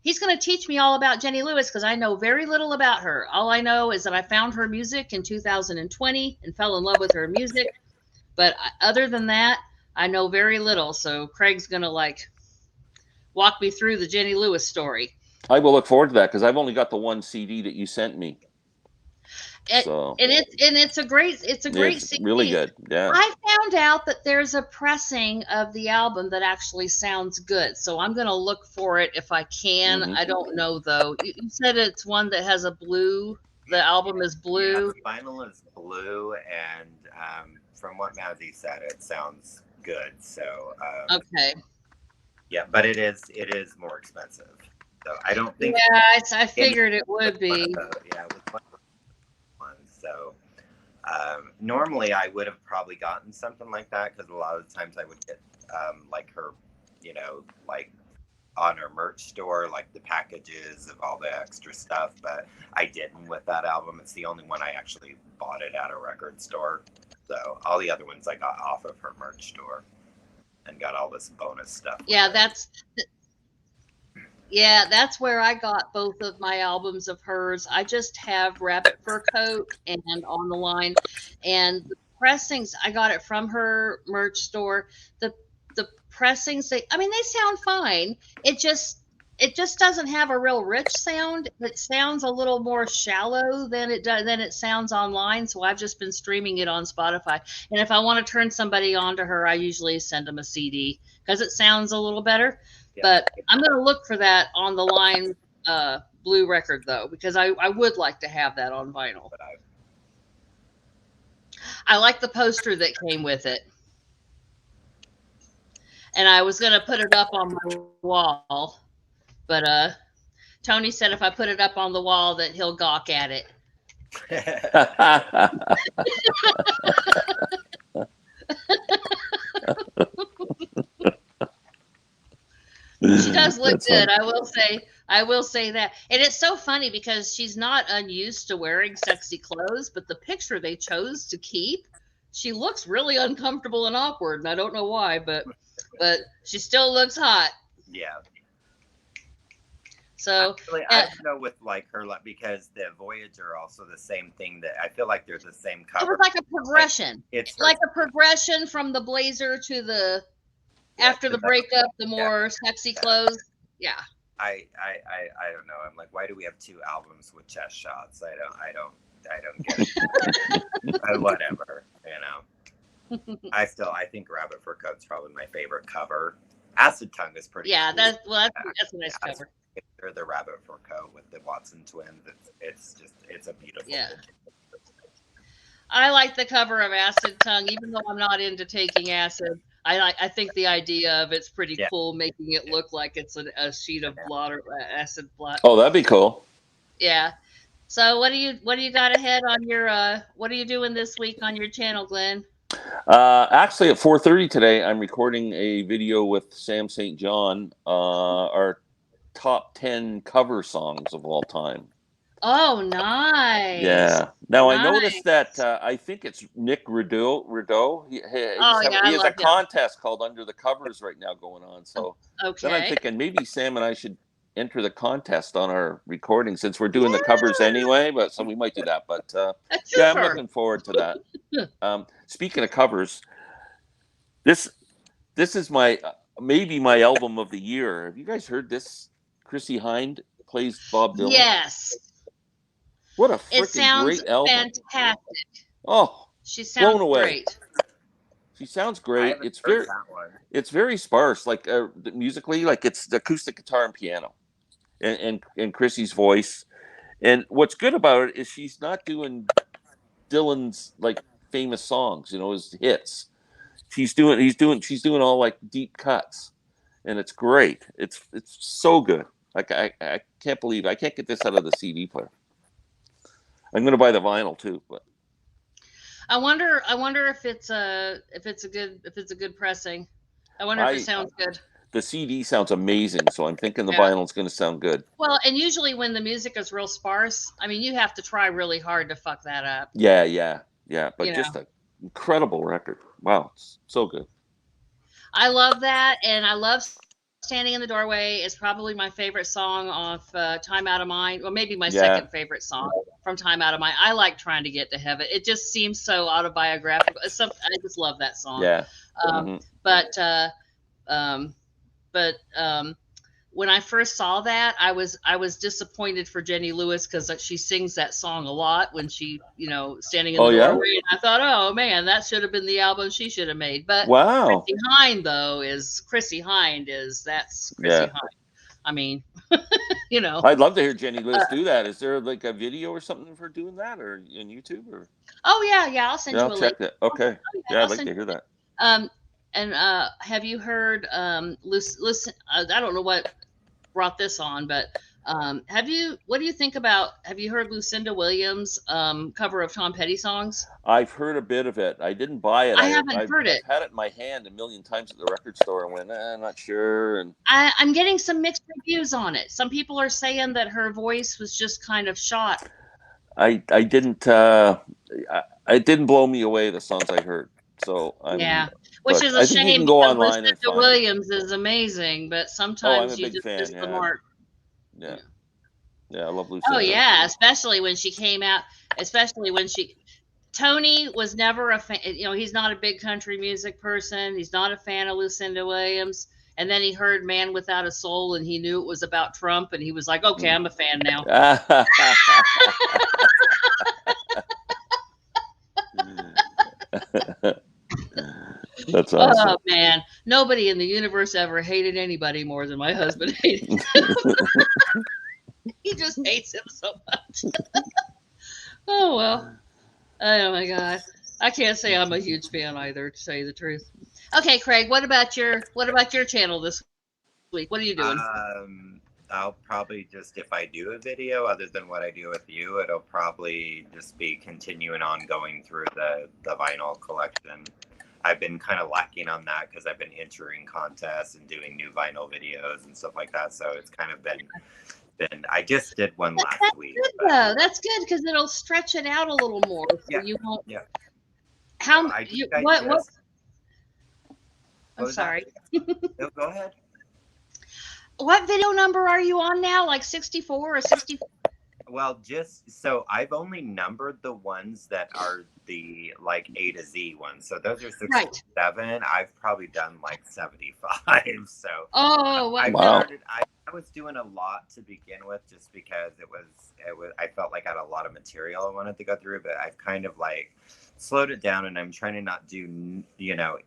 he's going to teach me all about Jenny Lewis because I know very little about her. All I know is that I found her music in 2020 and fell in love with her music. But other than that, I know very little. So Craig's going to like walk me through the Jenny Lewis story. I will look forward to that because I've only got the one CD that you sent me. So And it's a great CD. Really good. Yeah. I found out that there's a pressing of the album that actually sounds good. So I'm going to look for it if I can. Mhm. I don't know though. You said it's one that has a blue. The album is blue. Yeah, the vinyl is blue, and from what Mazzy said, it sounds good. So Okay. yeah, but it is more expensive. So I don't think. Yeah, I figured it would be. Yeah, with one. So normally I would have probably gotten something like that because a lot of the times I would get like her, like on her merch store, like the packages of all the extra stuff. But I didn't with that album. It's the only one I actually bought it at a record store. So all the other ones I got off of her merch store and got all this bonus stuff. Yeah, that's where I got both of my albums of hers. I just have Rabbit Fur Coat and On the Line, and the pressings I got it from her merch store. The pressings, they sound fine. It just doesn't have a real rich sound. It sounds a little more shallow than it sounds online. So I've just been streaming it on Spotify. And if I want to turn somebody on to her, I usually send them a CD because it sounds a little better. Yeah. But I'm going to look for that On the Line blue record though, because I would like to have that on vinyl. I like the poster that came with it. And I was going to put it up on my wall, but Tony said if I put it up on the wall that he'll gawk at it. She does look That's good. Funny. I will say that. And it's so funny because she's not unused to wearing sexy clothes, but the picture they chose to keep, she looks really uncomfortable and awkward, and I don't know why, but she still looks hot. Yeah. So actually, I don't know with like her, because the Voyager are also the same thing. That I feel like they're the same cover. It was like a progression. It's like a progression from the blazer to the after the breakup, the more sexy clothes. Yeah. I don't know. I'm like, why do we have 2 albums with chest shots? I don't get it. Whatever, I think Rabbit Fur Coat's probably my favorite cover. Acid Tongue is pretty. Yeah, cool. That's a nice cover. Or the Rabbit Fur Coat with the Watson twins. It's a beautiful. Yeah. I like the cover of Acid Tongue, even though I'm not into taking acid. I think the idea of it's pretty cool, making it look like it's a sheet of blood or acid blood. Oh, that'd be cool. Yeah. So what do you got ahead on your what are you doing this week on your channel, Glenn? Actually, at 4:30 today, I'm recording a video with Sam St. John, our top 10 cover songs of all time. Oh, nice. Yeah. Now, nice. I noticed that I think it's Nick Rideau. He has a contest called Under the Covers right now going on. So then I'm thinking maybe Sam and I should enter the contest on our recording since we're doing the covers anyway. But so we might do that. But yeah, I'm looking forward to that. Speaking of covers, this is my maybe my album of the year. Have you guys heard this? Chrissie Hynde plays Bob Dylan. Yes. What a freaking great album! Fantastic. Oh, she sounds blown away. Great. She sounds great. It's very sparse, like musically, like it's the acoustic guitar and piano, and Chrissie's voice. And what's good about it is she's not doing Dylan's like famous songs, his hits. She's doing all like deep cuts, and it's great. It's so good. Like I can't believe I can't get this out of the CD player. I'm going to buy the vinyl too. But I wonder if it's a good pressing. I wonder if it sounds good. The CD sounds amazing, so I'm thinking the vinyl's going to sound good. Well, and usually when the music is real sparse, I mean, you have to try really hard to fuck that up. Yeah. But just an incredible record. Wow, it's so good. I love that, and I love Standing in the Doorway. Is probably my favorite song off Time Out of Mind, or maybe my second favorite song from Time Out of Mind. I like Trying to Get to Heaven. It just seems so autobiographical. I just love that song. Yeah. But when I first saw that, I was disappointed for Jenny Lewis because she sings that song a lot when she, Standing in the Doorway. And I thought, oh man, that should have been the album she should have made. But wow, Chrissie Hynde that's Chrissie Hynde. I mean, I'd love to hear Jenny Lewis do that. Is there like a video or something for doing that, or in YouTube, or? Oh yeah, I'll send you a link. I'll check that. Okay, I'd like to hear that. And have you heard listen? I don't know what brought this on, but what do you think about? Have you heard Lucinda Williams' cover of Tom Petty songs? I've heard a bit of it. I didn't buy it. I haven't heard it. I've had it in my hand a million times at the record store and went, I'm not sure. And I'm getting some mixed reviews on it. Some people are saying that her voice was just kind of shot. I didn't. It didn't blow me away, the songs I heard. So which is a shame. You can go online and find Williams is amazing, but sometimes you just miss the mark. Yeah, I love Lucinda. Oh yeah, especially when she came out. Tony was never a fan. He's not a big country music person. He's not a fan of Lucinda Williams. And then he heard "Man Without a Soul" and he knew it was about Trump, and he was like, "Okay, I'm a fan now." That's awesome. Oh man, nobody in the universe ever hated anybody more than my husband hated him. He just hates him so much. Oh well. Oh my God, I can't say I'm a huge fan either, to tell you the truth. Okay, Craig, what about your channel this week? What are you doing? I'll probably just, if I do a video other than what I do with you, it'll probably just be continuing on going through the vinyl collection. I've been kind of lacking on that because I've been entering contests and doing new vinyl videos and stuff like that. So it's kind of been I just did one last week. Good, though. That's good because it'll stretch it out a little more. So you won't. Yeah. What? I'm sorry. No, go ahead. What video number are you on now? Like 64 or 64? Well, just so I've only numbered the ones that are the like A to Z ones. So those are 67. Right. I've probably done like 75. So wow. I was doing a lot to begin with just because it was I felt like I had a lot of material I wanted to go through, but I've kind of like slowed it down and I'm trying to not do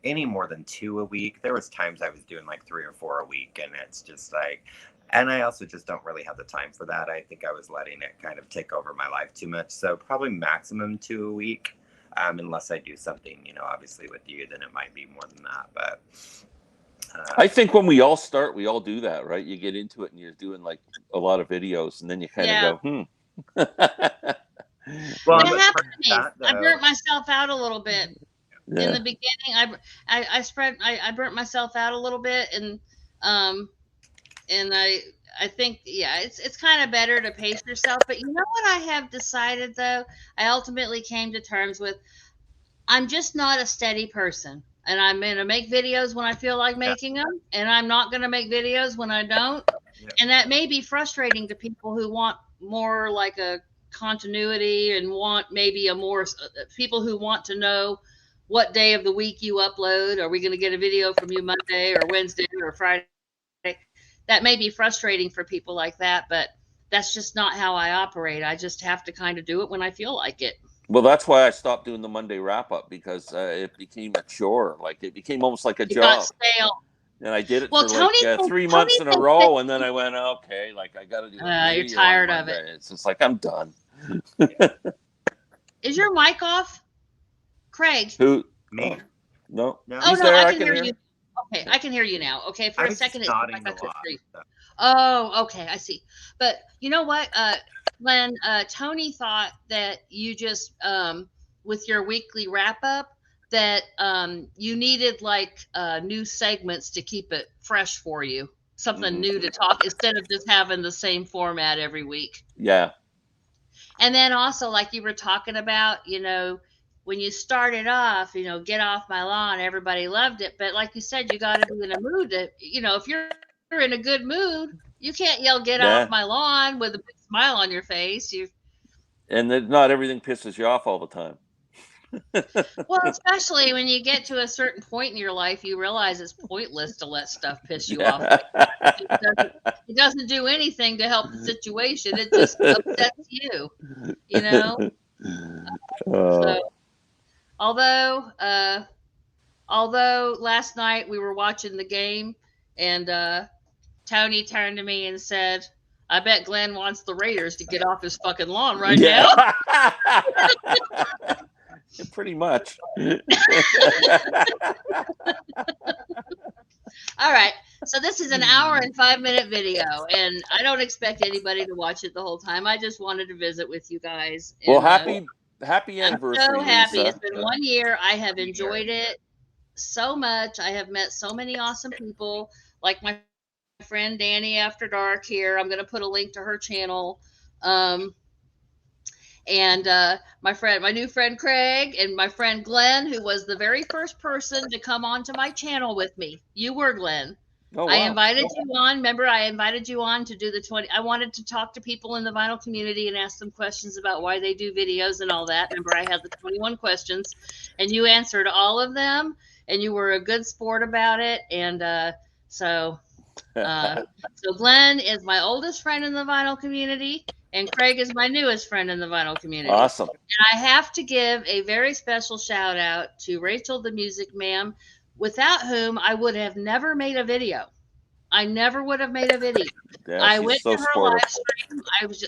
any more than 2 a week. There was times I was doing like 3 or 4 a week, and it's just like, and I also just don't really have the time for that. I think I was letting it kind of take over my life too much. So probably maximum 2 a week, unless I do something, obviously with you, then it might be more than that. But I think when we all start, we all do that, right? You get into it and you're doing like a lot of videos, and then you kind of go, Well, it happened to me. I burnt myself out a little bit in the beginning. I burnt myself out a little bit, and I think it's kind of better to pace yourself. But you know what I have decided though? I ultimately came to terms with I'm just not a steady person. And I'm going to make videos when I feel like making them. And I'm not going to make videos when I don't. Yeah. And that may be frustrating to people who want more like a continuity and want maybe people who want to know what day of the week you upload. Are we going to get a video from you Monday or Wednesday or Friday? That may be frustrating for people like that. But that's just not how I operate. I just have to kind of do it when I feel like it. Well, that's why I stopped doing the Monday wrap-up, because it became a chore. Like, it became almost like a job. Got stale. And I did it for like 3 months in a row, and then I went, okay, like, I got to do it. You're tired of it. It's just like, I'm done. Is your mic off? Craig? Who? Me? No. Oh, no, I can hear you. Okay, I can hear you now. Okay, for a second, it's like I could see. Oh, okay, I see. But you know what? when Tony thought that you just with your weekly wrap up that you needed like new segments to keep it fresh for you, something new to talk instead of just having the same format every week. Yeah. And then also, like you were talking about, when you started off, get off my lawn, everybody loved it. But like you said, you got to be in a mood to, if you're in a good mood, you can't yell, get off Yeah. my lawn with a big smile on your face. And then not everything pisses you off all the time. Well, especially when you get to a certain point in your life, you realize it's pointless to let stuff piss you off. It doesn't do anything to help the situation. It just upsets you, you know? So, although last night we were watching the game and Tony turned to me and said, I bet Glenn wants the Raiders to get off his fucking lawn right now. Pretty much. All right. So this is an hour and 5-minute video, and I don't expect anybody to watch it the whole time. I just wanted to visit with you guys. And, well, happy anniversary, I'm so happy. Lisa. It's been 1 year. I have enjoyed it so much. I have met so many awesome people, like my friend Danny After Dark here. I'm going to put a link to her channel. And my new friend Craig, and my friend Glenn, who was the very first person to come onto my channel with me. You were, Glenn. Oh, wow. I invited you on. Remember, I invited you on to do the 20. I wanted to talk to people in the vinyl community and ask them questions about why they do videos and all that. Remember, I had the 21 questions, and you answered all of them, and you were a good sport about it. And so Glenn is my oldest friend in the vinyl community, and Craig is my newest friend in the vinyl community. Awesome. And I have to give a very special shout out to Rachel the Music Ma'am, without whom I would have never made a video. I never would have made a video. Yeah, I went so to her live stream.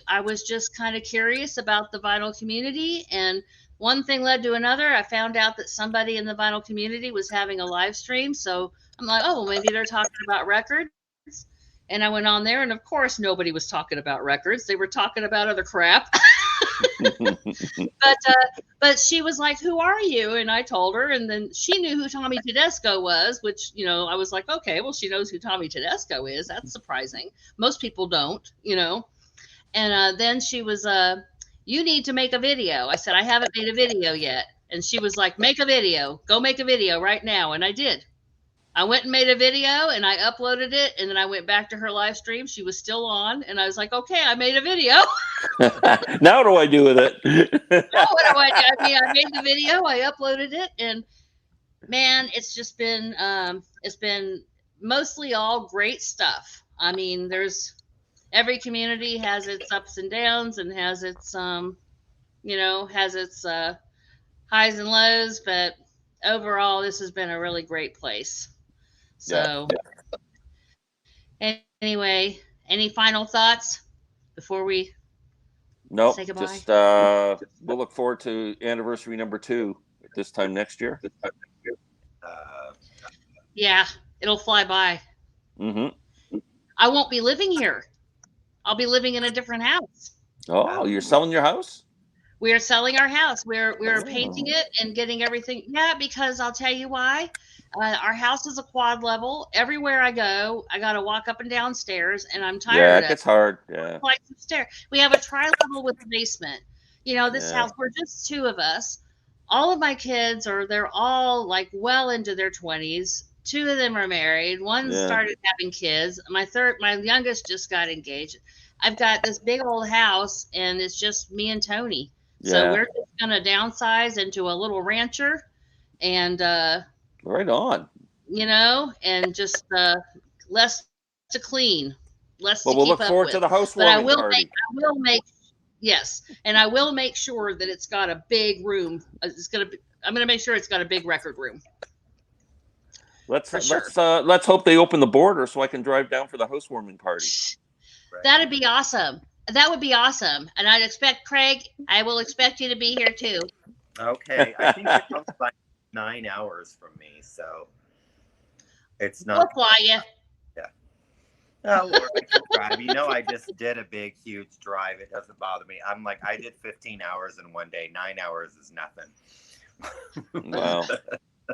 I was just kind of curious about the vinyl community, and one thing led to another. I found out that somebody in the vinyl community was having a live stream, so I'm like, oh, well, maybe they're talking about records. And I went on there, and of course, nobody was talking about records. They were talking about other crap. But she was like, "Who are you?" And I told her, and then she knew who Tommy Tedesco was, which I was like, "Okay, well, she knows who Tommy Tedesco is. That's surprising. Most people don't, And then she was, "You need to make a video." I said, "I haven't made a video yet," and she was like, "Make a video. Go make a video right now." And I did. I went and made a video and I uploaded it, and then I went back to her live stream. She was still on, and I was like, okay, I made a video. Now what do I do with it? Now what do I do? I mean, I made the video, I uploaded it, and man, it's just been mostly all great stuff. I mean, every community has its ups and downs and has its highs and lows, but overall this has been a really great place. So, anyway, any final thoughts before we say goodbye? Just we'll look forward to anniversary number 2 this time next year. Yeah, it'll fly by. I won't be living here. I'll be living in a different house. Oh, you're selling your house? We are selling our house. We're painting it and getting everything. Yeah, because I'll tell you why. Our house is a quad level. Everywhere I go, I got to walk up and down stairs, and I'm tired of it. Yeah, it's hard. Yeah. Like stairs. We have a tri-level with a basement. This house, we're just 2 of us. All of my kids they're all like well into their 20s. 2 of them are married. One started having kids. My youngest just got engaged. I've got this big old house, and it's just me and Tony. Yeah. So we're just going to downsize into a little rancher, and right on. And just less to clean, less to we'll keep look up forward with. to the housewarming party. And I will make sure that it's got a big room. I'm going to make sure it's got a big record room. Let's hope they open the border so I can drive down for the housewarming party. Right. That'd be awesome. That would be awesome. And I'd expect Craig. I will expect you to be here too. Okay, I think it comes by 9 hours from me, so it's not. We'll fly you. Yeah. Oh, Lord, I can drive. You know, I just did a big, huge drive. It doesn't bother me. I'm like, I did 15 hours in one day. 9 hours is nothing. Wow.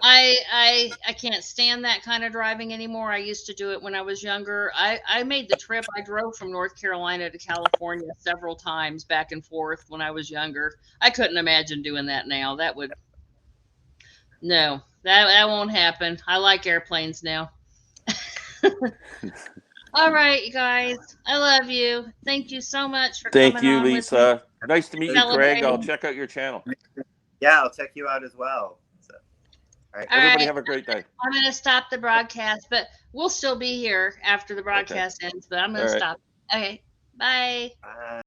I can't stand that kind of driving anymore. I used to do it when I was younger. I made the trip. I drove from North Carolina to California several times back and forth when I was younger. I couldn't imagine doing that now. That would no, that won't happen. I like airplanes now. All right, you guys. I love you. Thank you so much for Thank coming you, on with me, Lisa. Nice to meet you, Craig. I'll celebrating. check out your channel. Yeah, I'll check you out as well. So, all right. All Everybody right. have a great day. I'm going to stop the broadcast, but we'll still be here after the Okay. broadcast ends, but I'm going All to right. stop. Okay. Bye. Bye.